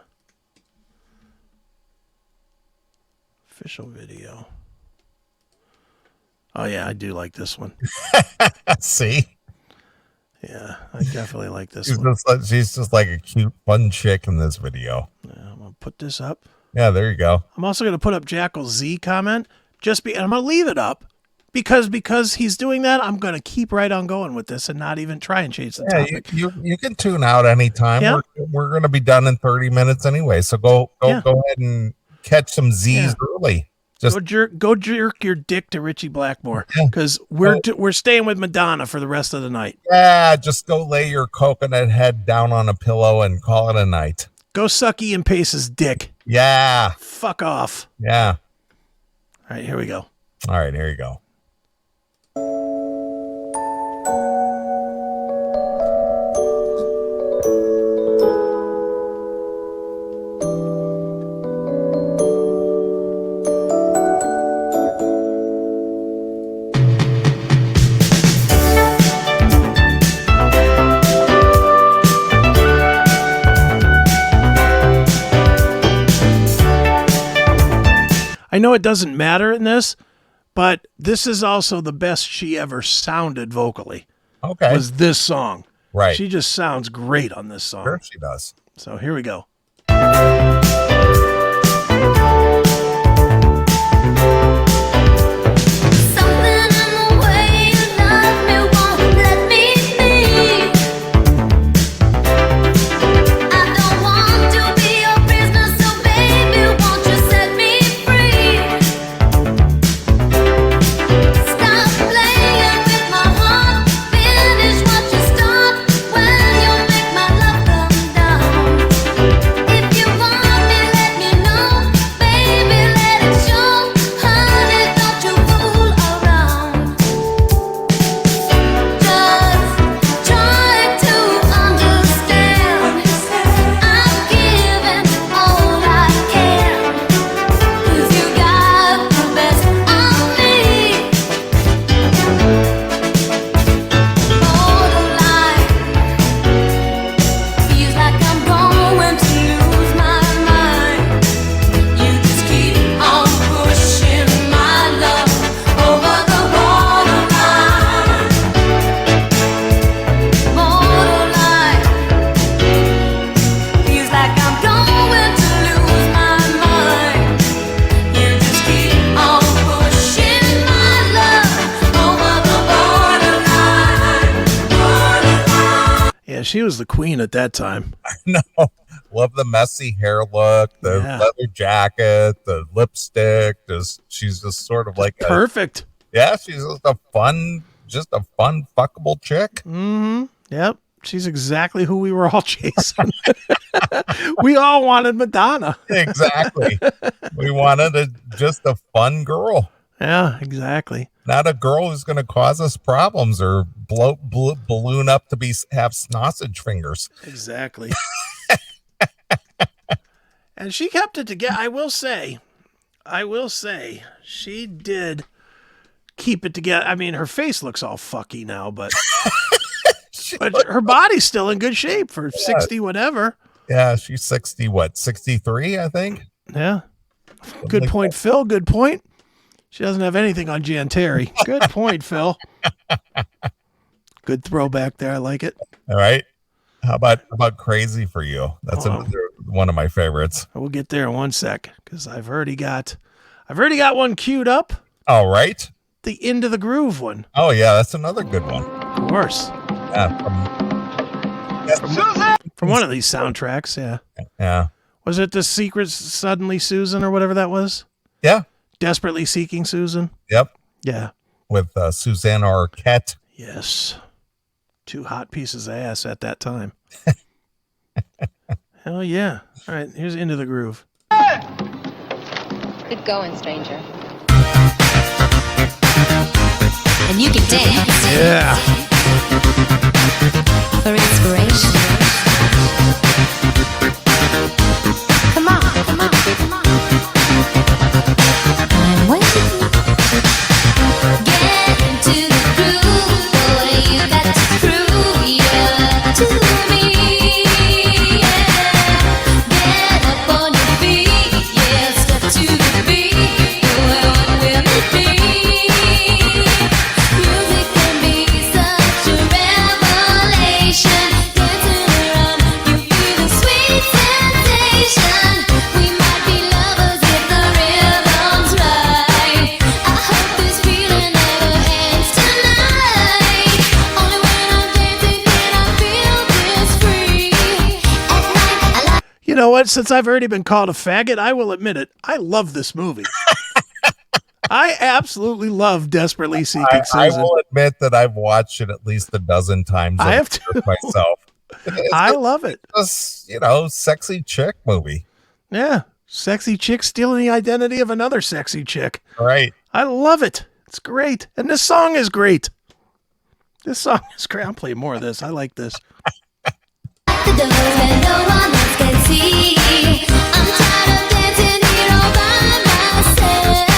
Official video. Oh, yeah, I do like this one. See? Yeah, I definitely like this one. She's just like a cute, fun chick in this video. Yeah, I'm going to put this up. Yeah, there you go. I'm also going to put up Jackal's Z comment. And I'm going to leave it up because he's doing that. I'm going to keep right on going with this and not even try and change the topic. You can tune out anytime. Yeah. We're going to be done in 30 minutes anyway. So go ahead and catch some Z's early. Just go jerk your dick to Richie Blackmore because we're staying with Madonna for the rest of the night. Yeah, just go lay your coconut head down on a pillow and call it a night. Go suck Ian Pace's dick. Yeah. Fuck off. Yeah. All right, here we go. All right, here you go. I know it doesn't matter in this, but this is also the best she ever sounded vocally. Okay. Was this song. Right. She just sounds great on this song. Sure she does. So here we go. She was the queen at that time. I know. Love the messy hair look, the leather jacket, the lipstick. She's just sort of like perfect. She's just a fun fuckable chick. Mm-hmm. Yep. She's exactly who we were all chasing. We all wanted Madonna. Exactly. We wanted just a fun girl. Yeah, exactly. Not a girl who's going to cause us problems or balloon up to have sausage fingers. Exactly. And she kept it together. I will say, she did keep it together. I mean, her face looks all fucky now, but her body's still in good shape for 60 whatever. Yeah, she's 60, 63, I think. Yeah. Good point, Phil. Good point. She doesn't have anything on Jan Terry. Good point, Phil. Good throwback there. I like it. All right. How about Crazy for You? That's another one of my favorites. We'll get there in one sec because I've already got one queued up. All right. The Into the Groove one. Oh yeah, that's another good one. Of course. From one of these soundtracks, yeah. Yeah. Was it The Secret Suddenly Susan or whatever that was? Yeah. Desperately Seeking Susan? Yep. Yeah. With Susanna Arquette. Yes. Two hot pieces of ass at that time. Hell yeah. All right, here's Into the Groove. Good going, stranger. And you can dance Yeah. for inspiration. Come on, come on, come on. I'm waiting. Get into the groove, boy. You got to prove you're to me. Yeah. Get up on your feet, yeah. Step to the beat. Well, what will it be? Music can be such a revelation. Dancing around, you feel the sweet sensation. We might be lovers if the rhythm's right. I hope this feeling never ends tonight. Only when I'm dancing can I feel this free. At night, I like. You know what? Since I've already been called a faggot, I will admit it. I love this movie. I absolutely love Desperately Seeking I Susan. will admit that I've watched it at least a dozen times. I have over too. myself. It's I love it. just, sexy chick movie. Yeah. Sexy chick stealing the identity of another sexy chick. Right. I love it. It's great. And this song is great. This song is great. I'll play more of this. I like this. The doors where no one else can see. I'm tired of dancing here all by myself.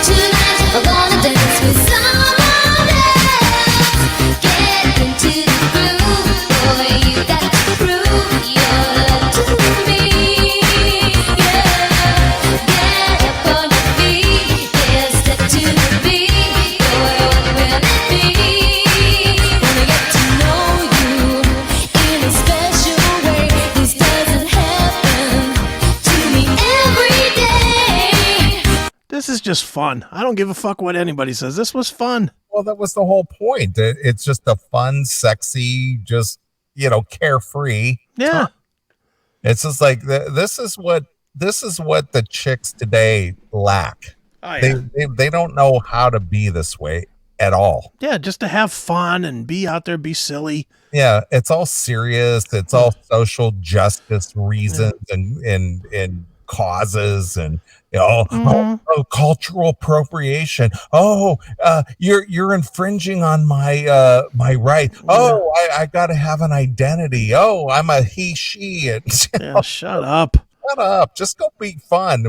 Tonight I'm gonna dance with someone else. Get into the groove, boy. You got to prove you're to me. Yeah. Get up on your feet, yeah. Step to the beat, boy. What will it be? Wanna get to know you in a special way. This doesn't happen to me every day. This is just fun. I don't give a fuck what anybody says. This was fun. Well, that was the whole point. It's just a fun, sexy, just, carefree. Yeah. It's just like this is what the chicks today lack. Oh, yeah. They don't know how to be this way at all. Yeah, just to have fun and be out there, be silly. Yeah, it's all serious. It's all social justice reasons and causes and cultural appropriation. You're infringing on my my right. I got to have an identity. I'm a he she. And, Yeah, shut up. shut up. Just go be fun.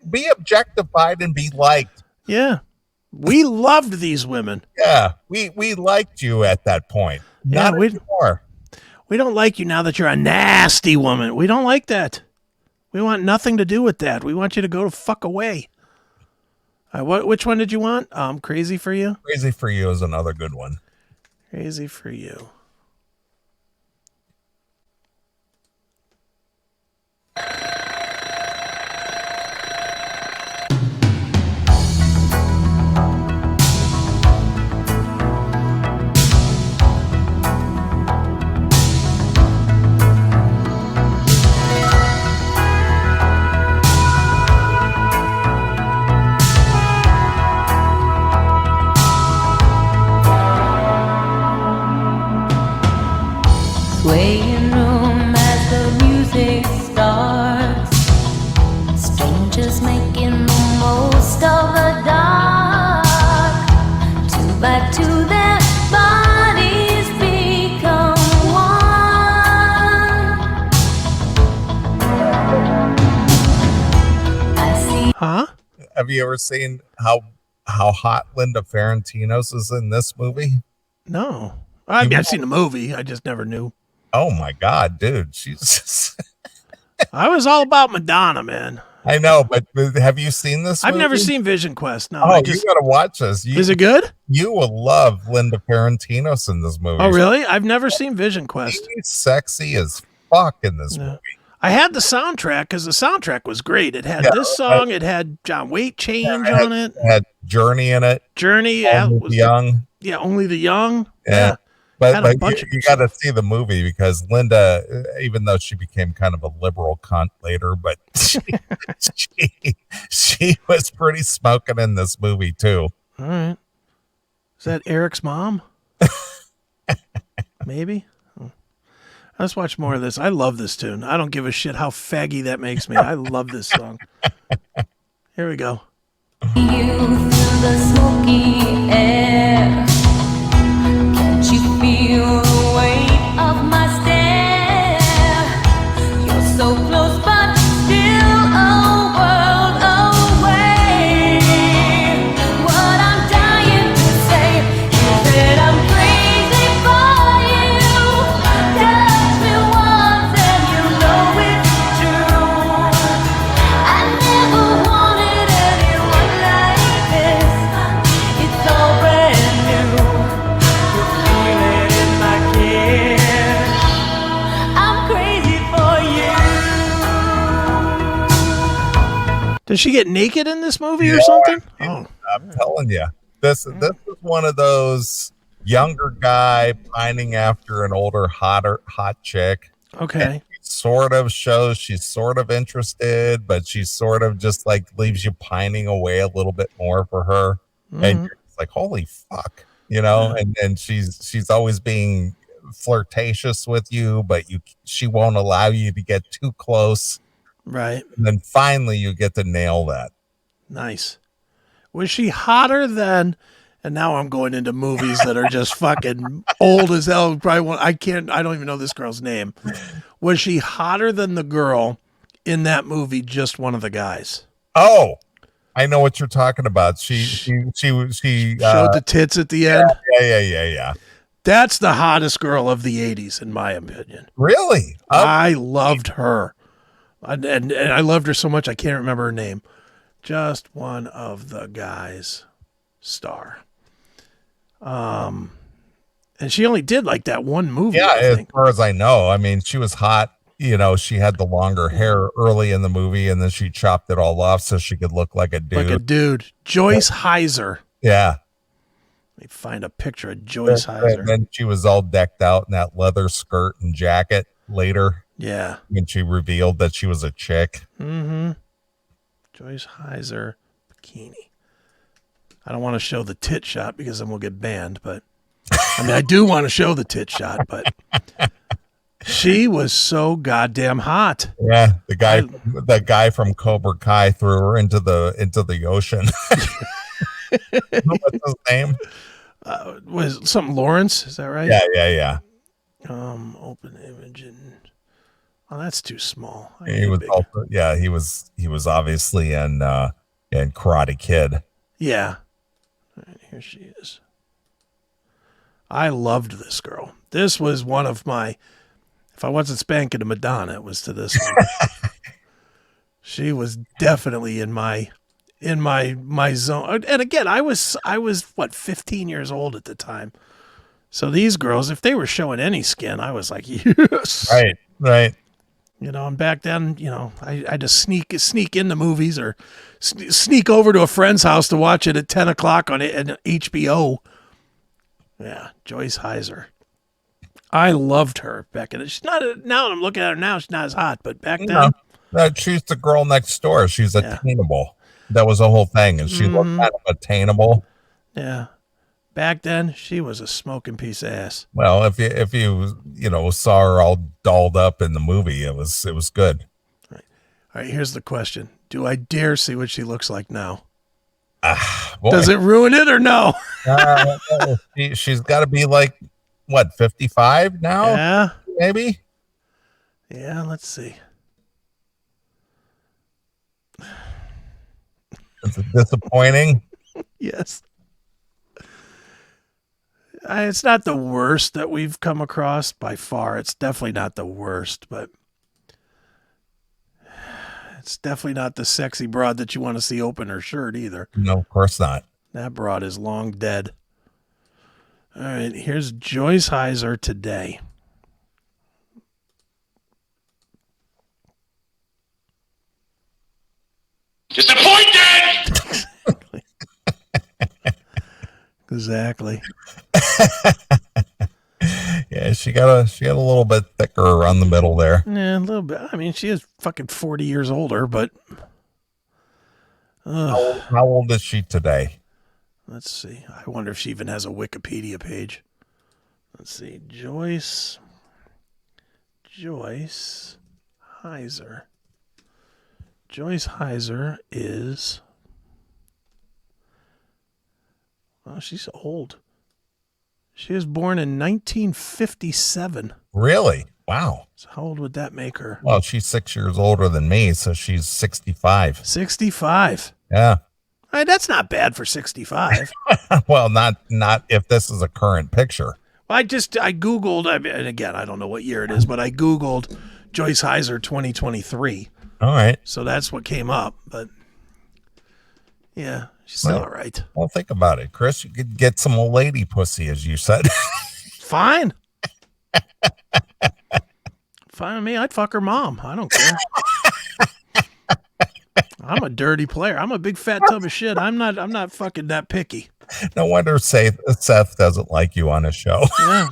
Be objectified and be liked. Yeah. We loved these women. Yeah, we liked you at that point. Yeah, Not anymore. We don't like you now that you're a nasty woman. We don't like that. We want nothing to do with that. We want you to go to fuck away. Which one did you want? Crazy for You? Crazy for You is another good one. Crazy for You. Swaying room as the music starts. Strangers making the most of the dark. Two by two their bodies become one. I see. Huh? Have you ever seen how hot Linda Ferrentinos is in this movie? No. I've seen the movie. I just never knew. Oh my God, dude. She's just, I was all about Madonna, man. I know, but have you seen this I've movie? never seen Vision Quest. No. Oh, you gotta watch this. Is it good? You will love Linda Ferrentinos in this movie. Oh, really? I've never seen Vision Quest. She's sexy as fuck in this movie. I had the soundtrack because the soundtrack was great. It had this song. It had John Waite Change on it. It had Journey in it. Journey. Only Young. Yeah, Only the Young. Yeah. Had a But bunch you of got to see the movie because Linda, even though she became kind of a liberal cunt later, but she was pretty smoking in this movie too. All right. Is that Eric's mom? Maybe. Oh. Let's watch more of this. I love this tune. I don't give a shit how faggy that makes me. I love this song. Here we go. You through the smoky air. Can't you feel the weight of my stare? You're so close but still a world away. What I'm dying to say is that I'm crazy for you. Touch me once and you know it's true. I never wanted anyone like this. It's all brand new. You feel it in my kiss. I'm crazy for you. Does she get naked in this movie or something? Oh, I'm telling you, this is one of those younger guy pining after an older, hot chick. okay. Sort of shows she's sort of interested, but she's sort of just like leaves you pining away a little bit more for her. And you're just like, holy fuck, and she's always being flirtatious with you, but she won't allow you to get too close. Right. And then finally you get to nail that. Nice. Was she hotter than? And now I'm going into movies that are just fucking old as hell. Probably I don't even know this girl's name. Was she hotter than the girl in that movie? Just one of the guys. Oh, I know what you're talking about. She Showed the tits at the end. Yeah. That's the hottest girl of the 80s, in my opinion. Really? I loved her. And I loved her so much I can't remember her name. Just one of the guys. Star. And she only did like that one movie. Yeah, I as think. far as I know. I mean, she was hot. She had the longer hair early in the movie, and then she chopped it all off so she could look like a dude. Like a dude. Joyce Heiser. Yeah. Let me find a picture of Joyce Heiser. And then she was all decked out in that leather skirt and jacket later. Yeah. When she revealed that she was a chick. Mm-hmm. Joyce Heiser bikini. I don't want to show the tit shot because then we'll get banned, but I mean, I do want to show the tit shot, but she was so goddamn hot. Yeah, the guy from Cobra Kai threw her into the ocean. What's his name? Was it something Lawrence? Is that right? Yeah. Open image and that's too small. He was also, he was obviously in Karate Kid. Yeah. All right, here she is. I loved this girl. This was one of my, if I wasn't spanking to Madonna, it was to this one. She was definitely in my zone. And again, I was what, 15 years old at the time. So these girls, if they were showing any skin, I was like, yes. Right. And back then, I just sneak into movies or sneak over to a friend's house to watch it at 10 o'clock on HBO. Yeah, Joyce Heiser. I loved her back in it. She's not, now I'm looking at her now, she's not as hot, but back then. She's the girl next door. She's attainable. That was the whole thing. And she looked kind of attainable. Yeah. Back then, she was a smoking piece of ass. Well, if you saw her all dolled up in the movie, it was good. All right, here's the question. Do I dare see what she looks like now? Does it ruin it or no? She's got to be like, what, 55 now? Yeah. Maybe? Yeah, let's see. Is it disappointing? Yes. It's not the worst that we've come across by far. It's definitely not the worst, but it's definitely not the sexy broad that you want to see open her shirt either. No, of course not. That broad is long dead. All right, here's Joyce Heiser today. Disappointed! Exactly. Yeah, she got a little bit thicker around the middle there. Yeah, a little bit. I mean, she is fucking 40 years older, but How old is she today? let's see. I wonder if she even has a Wikipedia page. Let's see. Joyce Joyce Heiser. Joyce Heiser is... Well, she's old. She was born in 1957. Really? Wow. So how old would that make her? Well, she's 6 years older than me, so she's 65. 65. Yeah. All right, that's not bad for 65. Well, not if this is a current picture. I Googled, and again, I don't know what year it is, but I Googled Joyce Heiser 2023. All right. So that's what came up. But yeah, she's still all right. Well, think about it, Chris. You could get some old lady pussy, as you said. Fine. Fine with me. I'd fuck her mom. I don't care. I'm a dirty player. I'm a big fat tub of shit. I'm not fucking that picky. No wonder Seth doesn't like you on his show. Yeah.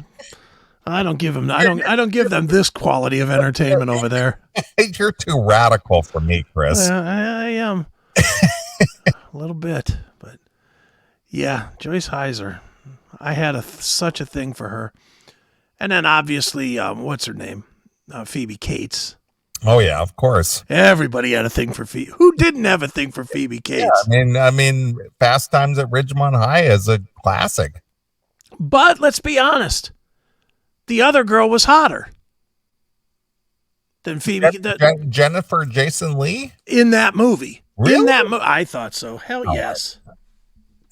I don't give them this quality of entertainment over there. You're too radical for me, Chris. I am. A little bit, but yeah, Joyce Heiser. I had such a thing for her. And then obviously, what's her name? Phoebe Cates. Oh yeah, of course. Everybody had a thing for Phoebe. Who didn't have a thing for Phoebe Cates? Yeah, I mean, Fast Times at Ridgemont High is a classic. But let's be honest, the other girl was hotter than Phoebe. Jennifer Jason Leigh In that movie. Really? In that movie, I thought so. Hell yes.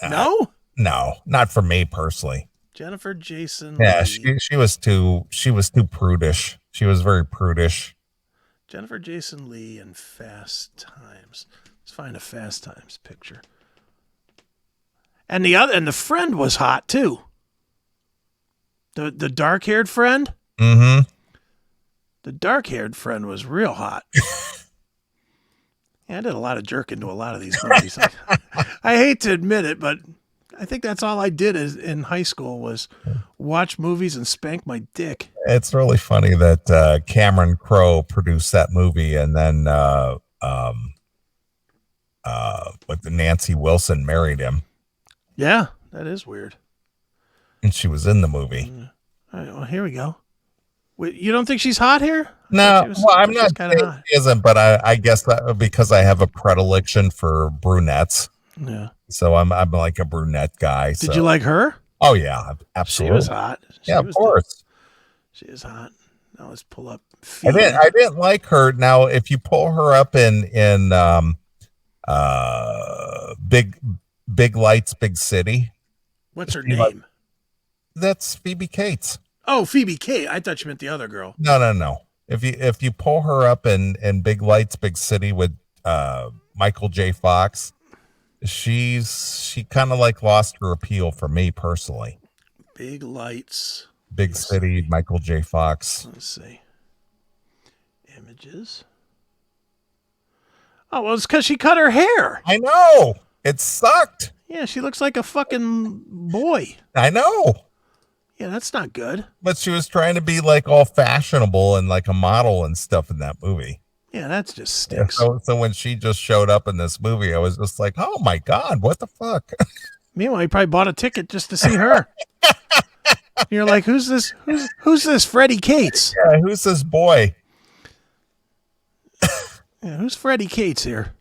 No, no, not for me personally. Jennifer Jason. Yeah, Leigh. she was too prudish. She was very prudish. Jennifer Jason Leigh in Fast Times. Let's find a Fast Times picture. And the friend was hot too. The dark-haired friend. Mm-hmm. The dark-haired friend was real hot. Yeah, I did a lot of jerking to a lot of these movies. I hate to admit it, but I think that's all I did in high school was watch movies and spank my dick. It's really funny that Cameron Crowe produced that movie, and then with Nancy Wilson married him, Yeah, that is weird. and she was in the movie. All right, well, here we go. Wait, you don't think she's hot here? No, I'm not kind of saying hot. she isn't, but I guess that because I have a predilection for brunettes, Yeah. so I'm like a brunette guy. Did you like her? Oh yeah, She absolutely. was hot. Yeah, of course. She is hot. Now let's pull up. I Phoebe. didn't like her. Now, if you pull her up in Big Lights, Big City, What's her she like- name? that's Phoebe Cates. Oh, Phoebe Kate. I thought you meant the other girl. No. If you pull her up in Big Lights, Big City with Michael J. Fox, she kind of like lost her appeal for me personally. Big Lights. Big City, Michael J. Fox. Let's see. Images. Oh, well, it's because she cut her hair. I know. It sucked. Yeah, she looks like a fucking boy. I know. Yeah, that's not good. But she was trying to be like all fashionable and like a model and stuff in that movie. Yeah, that just stinks. So when she just showed up in this movie, I was just like, oh my God, what the fuck? Meanwhile, you probably bought a ticket just to see her. You're like, who's this? Who's this Freddie Cates? Yeah, who's this boy? Yeah, who's Freddie Cates here?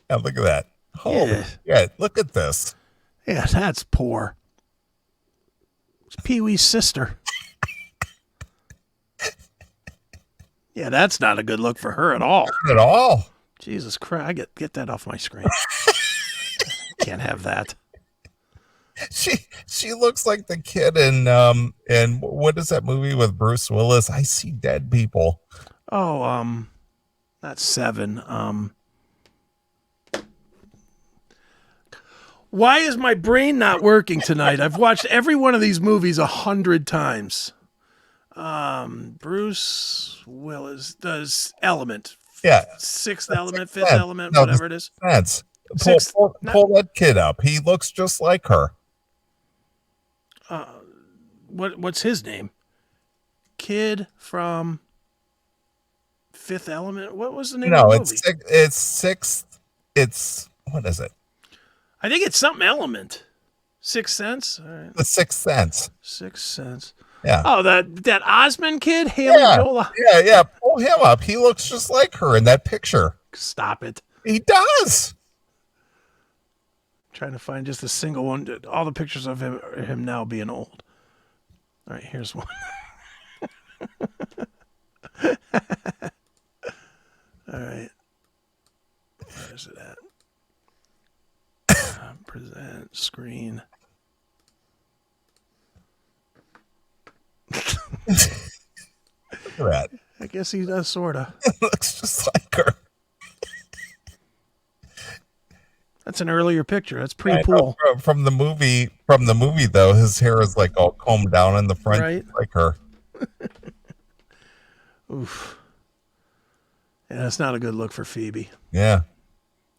Yeah, look at that. Holy shit, look at this. Yeah, that's poor. It's Pee-wee's sister. Yeah, that's not a good look for her at all. Not at all. Jesus Christ, get that off my screen. Can't have that. She looks like the kid in what is that movie with Bruce Willis? I See Dead People. Oh, that's Seven. Why is my brain not working tonight? I've watched every one of these movies 100 times. Bruce Willis does Element. Yeah. Sixth Element, Fifth Sense. Element, No, whatever it is. Sense. Sixth- Pull that kid up. He looks just like her. What's his name? Kid from Fifth Element. What was the name No, of the it's movie? it's sixth. It's what is it? I think it's something Element. Sixth Sense. All right. The Sixth Sense. Sixth Sense. Yeah. Oh, that Osmond kid, Haley Joel. Yeah. Pull him up. He looks just like her in that picture. Stop it. He does. Trying to find just a single one. All the pictures of him now being old. All right, here's one. All right. Where's it at? Present screen. Look at that. I guess he does, sorta. Looks just like her. That's an earlier picture. That's pre-pool. From the movie. From the movie, though, his hair is like all combed down in the front, Right. like her. Oof. Yeah, that's not a good look for Phoebe. Yeah.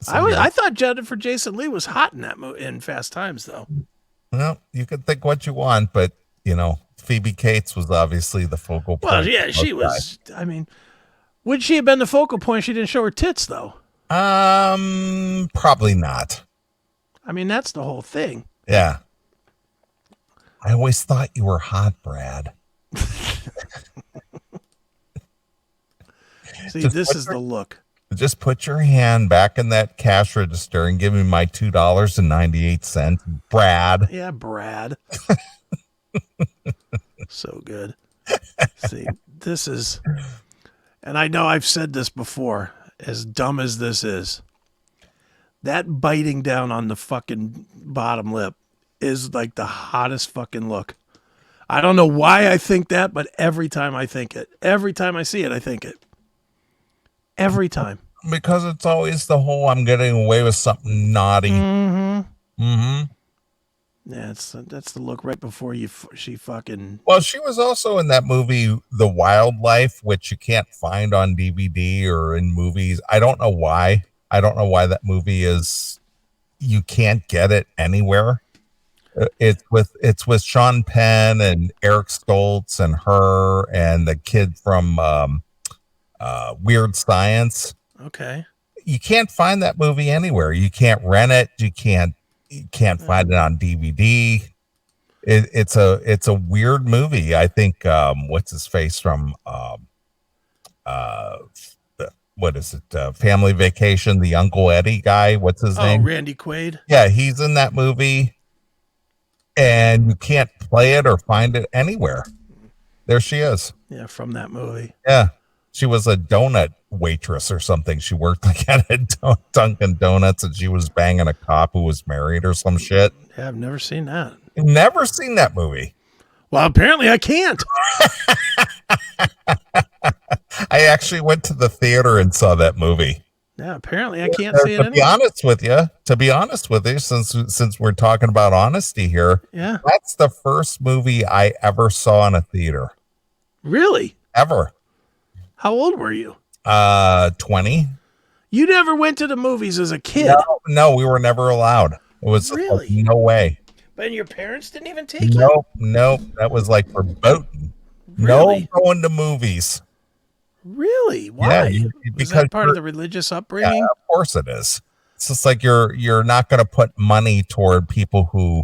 I thought Jennifer Jason Leigh was hot in that in Fast Times, though. Well, you can think what you want, but Phoebe Cates was obviously the focal point. Well, yeah, she was. I mean, would she have been the focal point? She didn't show her tits, though. Probably not. I mean, that's the whole thing. Yeah. I always thought you were hot, Brad. See, this is the look. Just put your hand back in that cash register and give me my $2.98, Brad. Yeah, Brad. So good. See, this is, and I know I've said this before, as dumb as this is, that biting down on the fucking bottom lip is like the hottest fucking look. I don't know why I think that, but every time I think it, every time I see it, I think it. Every time. Because it's always the whole I'm getting away with something naughty. Mm-hmm. Mm-hmm. Yeah, that's the look right before she fucking. Well, she was also in that movie, The Wildlife, which you can't find on DVD or in movies. I don't know why. I don't know why that movie is. You can't get it anywhere. It's with Sean Penn and Eric Stoltz and her and the kid from Weird Science. Okay. You can't find that movie anywhere. You can't rent it. You can't find it on DVD. It's a weird movie. I think what's his face from what is it? Family Vacation, the Uncle Eddie guy. What's his name? Randy Quaid. Yeah, he's in that movie. And you can't play it or find it anywhere. There she is. Yeah, from that movie. Yeah. She was a donut waitress or something. She worked like at a Dunkin' Donuts and she was banging a cop who was married or some shit. Yeah, I've never seen that. Never seen that movie. Well, apparently I can't. I actually went to the theater and saw that movie. Yeah, apparently I can't see it To be anymore. honest with you, since we're talking about honesty here, Yeah. that's the first movie I ever saw in a theater. Really? Ever. How old were you? 20. You never went to the movies as a kid. No, we were never allowed. It was Really? like, no way. But your parents didn't even take you? Nope. That was like verboten. Really? No going to movies. Really? Why? Yeah, Was because that part of you're- the religious Yeah, upbringing? of course it is. It's just like you're not going to put money toward people who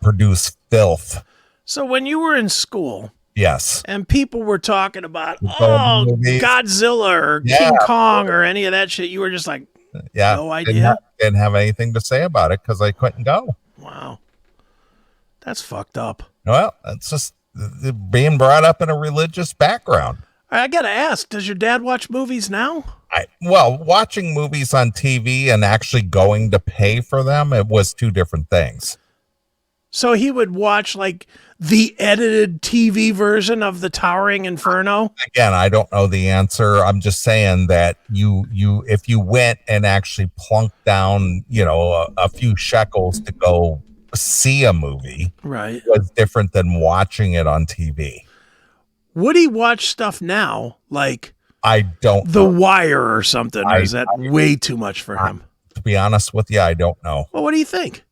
produce filth. So when you were in school Yes. and people were talking about, We're going to oh, movies. Godzilla or Yeah. King Kong or any of that shit, you were just like, Yeah. No idea? Didn't have anything to say about it because I couldn't go. wow, that's fucked up. Well, it's just being brought up in a religious background. I got to ask, does your dad watch movies now? Watching movies on TV and actually going to pay for them, it was two different things. So he would watch like the edited TV version of The Towering Inferno? Again, I don't know the answer. I'm just saying that you if you went and actually plunked down, a few shekels to go see a movie, Right. was different than watching it on TV. Would he watch stuff now, like I don't The know. Wire or something? Or is that way too much for him? To be honest with you, I don't know. Well, what do you think?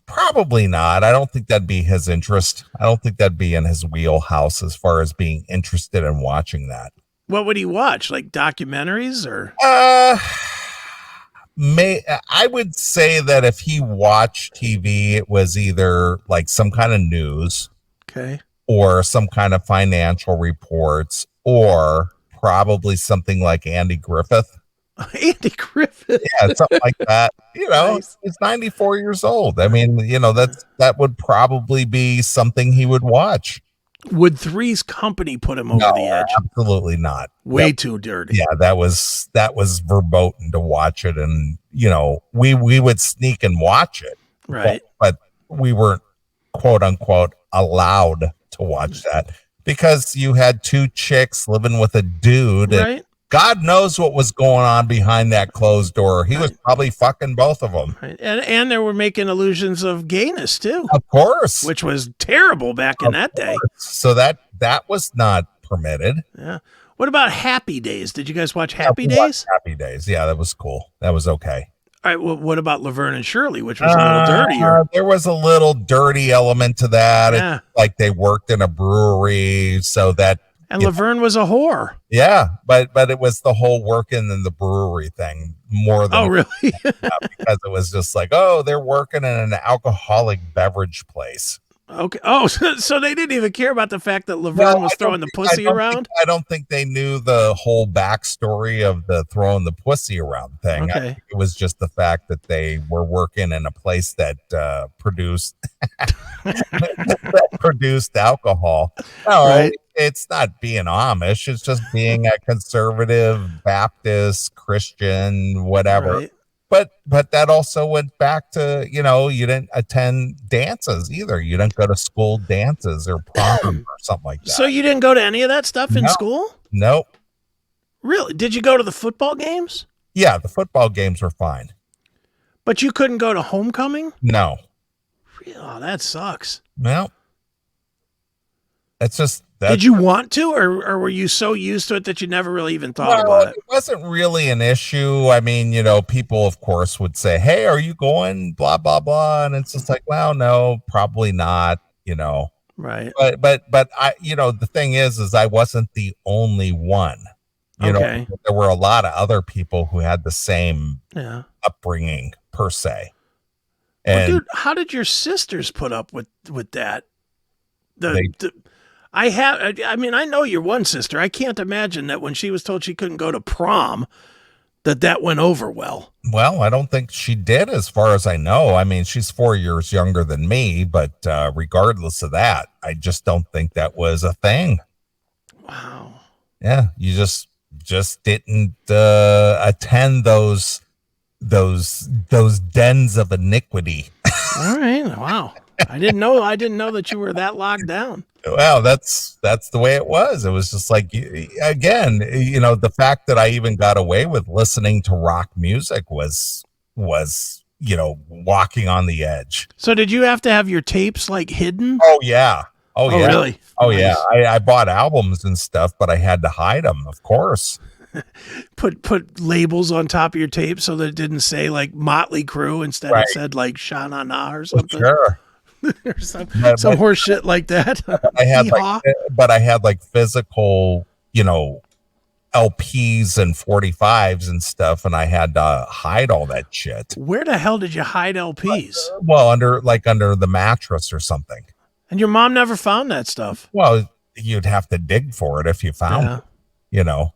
Probably not. I don't think that'd be his interest. I don't think that'd be in his wheelhouse as far as being interested in watching that. What would he watch? Like documentaries or? I would say that if he watched TV, it was either like some kind of news Okay. or some kind of financial reports, or probably something like Andy Griffith. Andy Griffith. Yeah, something like that. Nice. He's 94 years old. I mean, that would probably be something he would watch. Would Three's Company put him over No, the edge? absolutely not. Way too dirty. Yeah, that was verboten to watch it, and we would sneak and watch it, Right. But we weren't, quote unquote, allowed to watch that because you had two chicks living with a dude, and Right. God knows what was going on behind that closed door. He was probably fucking both of them. Right. And they were making illusions of gayness too, Of course, which was terrible back in that day. so that was not permitted. Yeah. What about Happy Days? Did you guys watch Yeah, Happy we watched Days? Happy Days. Yeah, that was cool. That was okay. All right. Well, what about Laverne and Shirley, which was a little dirtier? There was a little dirty element to that. Yeah. It's like they worked in a brewery, so that. And Laverne was a whore. Yeah, but it was the whole working in the brewery thing more than. Oh, really? Because it was just like, oh, they're working in an alcoholic beverage place. Okay. Oh, so they didn't even care about the fact that Laverne was throwing the pussy around? I don't think they knew the whole backstory of the throwing the pussy around thing. I Okay. think it was just the fact that they were working in a place that produced produced alcohol. No, Right. it's not being Amish. It's just being a conservative Baptist Christian, whatever. Right. But that also went back to, you didn't attend dances either. You didn't go to school dances or prom or something like that. So you didn't go to any of that stuff in No. school? Nope. Really? Did you go to the football games? Yeah, the football games were fine. But you couldn't go to homecoming? No. Oh, that sucks. No. It's just that. Did you want to, or were you so used to it that you never really even thought about it? It wasn't really an issue. I mean, people, of course, would say, hey, are you going? Blah, blah, blah. And it's just like, well, no, probably not, Right. But I, the thing is I wasn't the only one. Okay. There were a lot of other people who had the same Yeah. upbringing per se. Well, And dude, how did your sisters put up with that? They- I mean, I know your one sister. I can't imagine that when she was told she couldn't go to prom, that went over well. well, I don't think she did, as far as I know. I mean, she's 4 years younger than me, but regardless of that, I just don't think that was a thing. Wow. Yeah, you just didn't attend those dens of iniquity. All right. Wow. I didn't know that you were that locked down. Well, that's the way it was. It was just like, again, the fact that I even got away with listening to rock music was walking on the edge. So did you have to have your tapes like hidden? Oh yeah. Oh yeah. Really? Oh Nice. yeah. I bought albums and stuff, but I had to hide them, of course. Put labels on top of your tape so that it didn't say like Motley Crue, instead Right. it said like Sha Na Na or something. Sure. Or some But- horse shit like that. I had Yeehaw. I had like physical, LPs and 45s and stuff, and I had to hide all that shit. Where the hell did you hide LPs? Well, under the mattress or something. And your mom never found that stuff. Well, you'd have to dig for it if you found Yeah. it,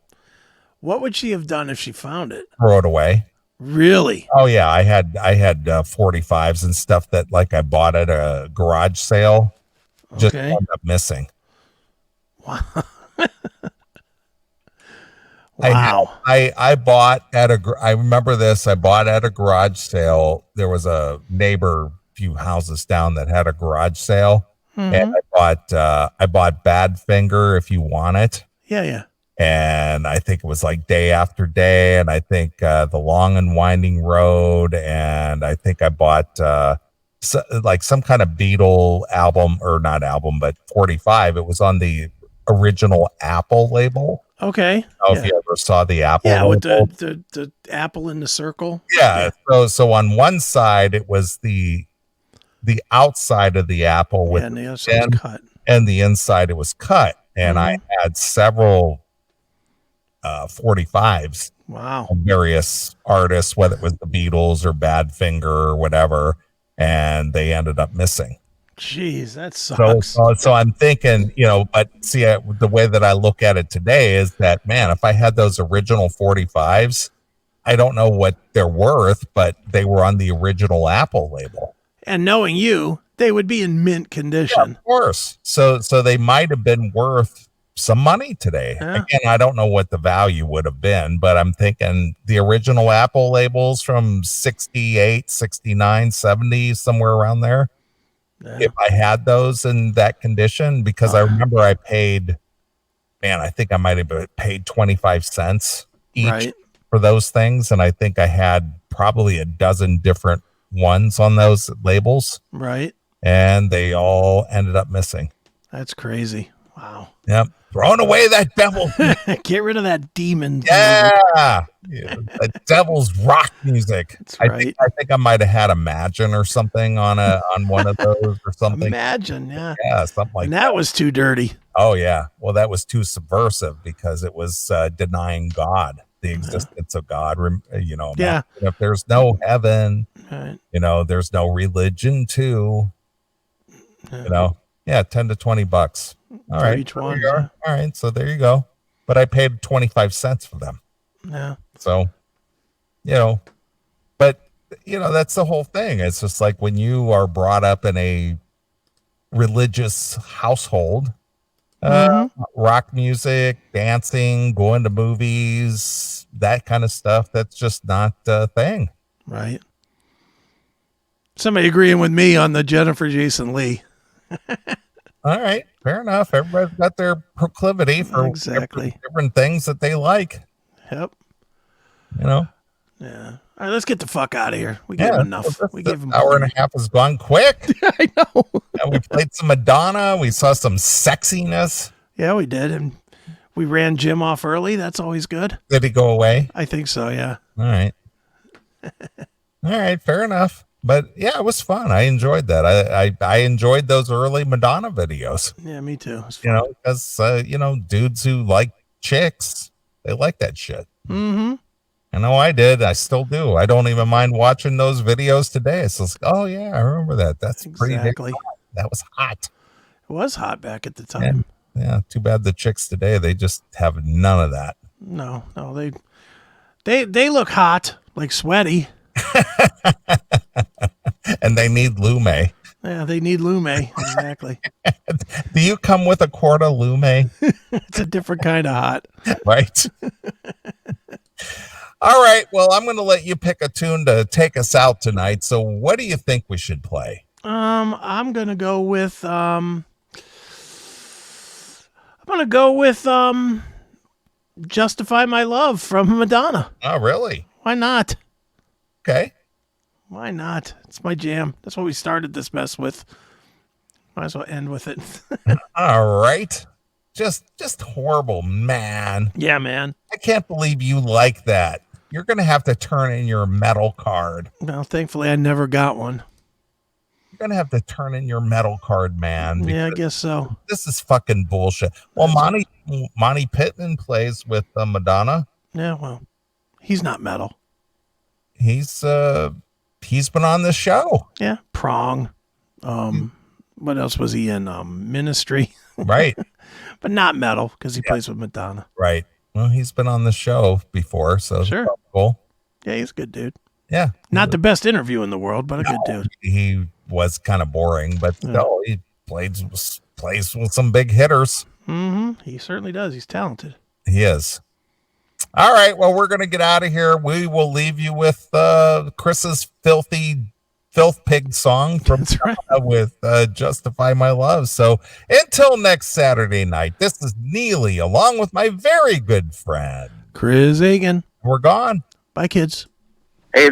What would she have done if she found it? throw it away. Really? Oh yeah, I had 45s and stuff that like I bought at a garage sale, just Okay. ended up missing. Wow. I bought I remember this. I bought at a garage sale. There was a neighbor few houses down that had a garage sale, and I bought Badfinger, If You Want It, Yeah. and I think it was like Day After Day, and I think The Long and Winding Road, and I think I bought like some kind of Beatle album, or not album, but 45. It was on the original Apple label. Okay. I don't know if you ever saw the Apple Yeah, with label. the apple in the circle. Yeah. So on one side it was the outside of the apple with Yeah, and the other side's and, cut. and the inside it was cut. And I had several 45s Wow. of various artists, whether it was the Beatles or Badfinger or whatever, and they ended up missing. Jeez, that So, sucks. so I'm thinking, but see, the way that I look at it today is that, man, if I had those original 45s, I don't know what they're worth, but they were on the original Apple label. And knowing you, they would be in mint condition. Of course. So they might have been worth some money today. Yeah. Again, I don't know what the value would have been, but I'm thinking the original Apple labels from 68, 69, 70, somewhere around there. Yeah. If I had those in that condition, because I remember I paid, man, I think I might have paid 25 cents each Right. for those things. And I think I had probably a dozen different ones on those labels, Right. and they all ended up missing. That's crazy. Wow. Yep. Throwing away that devil. Get rid of that demon. Yeah. The devil's rock music. That's I right. think I might have had Imagine or something on one of those or something. Imagine, yeah. Yeah, something like And that was too dirty. Oh yeah. Well, that was too subversive because it was denying God, the existence of God. Yeah. If there's no heaven, Right. there's no religion too. Yeah, $10 to $20. All For right. each there one, you are. All right. So there you go. But I paid 25 cents for them. Yeah. So, but that's the whole thing. It's just like when you are brought up in a religious household, rock music, dancing, going to movies, that kind of stuff, that's just not a thing. Right. Somebody agreeing with me on the Jennifer Jason Leigh. All right, fair enough. Everybody's got their proclivity for Exactly. different things that they like. Yep. Yeah. All right, let's get the fuck out of here. We gave him enough. We gave him hour and a half has gone quick. I know. And we played some Madonna. We saw some sexiness. Yeah, we did. And we ran Jim off early. That's always good. Did he go away? I think so, yeah. All right. All right, fair enough. But yeah, it was fun. I enjoyed that. I enjoyed those early Madonna videos. Yeah, me too. It was fun. Because dudes who like chicks, they like that shit. Mm-hmm. I know I did. I still do. I don't even mind watching those videos today. It's just, oh yeah, I remember that. That's pretty big. That was hot. It was hot back at the time. Yeah. Too bad the chicks today, they just have none of that. No, they look hot, like sweaty. And they need Lume. Yeah, they need Lume. Exactly. Do you come with a quart of Lume? It's a different kind of hot. Right. All right. Well, I'm going to let you pick a tune to take us out tonight. So what do you think we should play? I'm going to go with Justify My Love from Madonna. Oh, really? Why not? Okay. Why not? It's my jam. That's what we started this mess with. Might as well end with it. All right. Just horrible, man. Yeah, man. I can't believe you like that. You're going to have to turn in your metal card. Well, thankfully, I never got one. You're going to have to turn in your metal card, man. Yeah, I guess so. This is fucking bullshit. Well, Monty Pittman plays with Madonna. Yeah, well, he's not metal. He's been on this show. Yeah, Prong. What else was he in? Ministry. Right. But not metal because he plays with Madonna. Right. Well, he's been on the show before, so Sure. cool. Yeah, he's a good dude. Yeah. Not the best interview in the world, but a good dude. He was kind of boring, but no, he plays with some big hitters. Mm-hmm. He certainly does. He's talented. He is. All right. Well, we're going to get out of here. We will leave you with Chris's filth pig song from with Justify My Love. So until next Saturday night, this is Neeley along with my very good friend Chris Akin. We're gone. Bye, kids. Hey.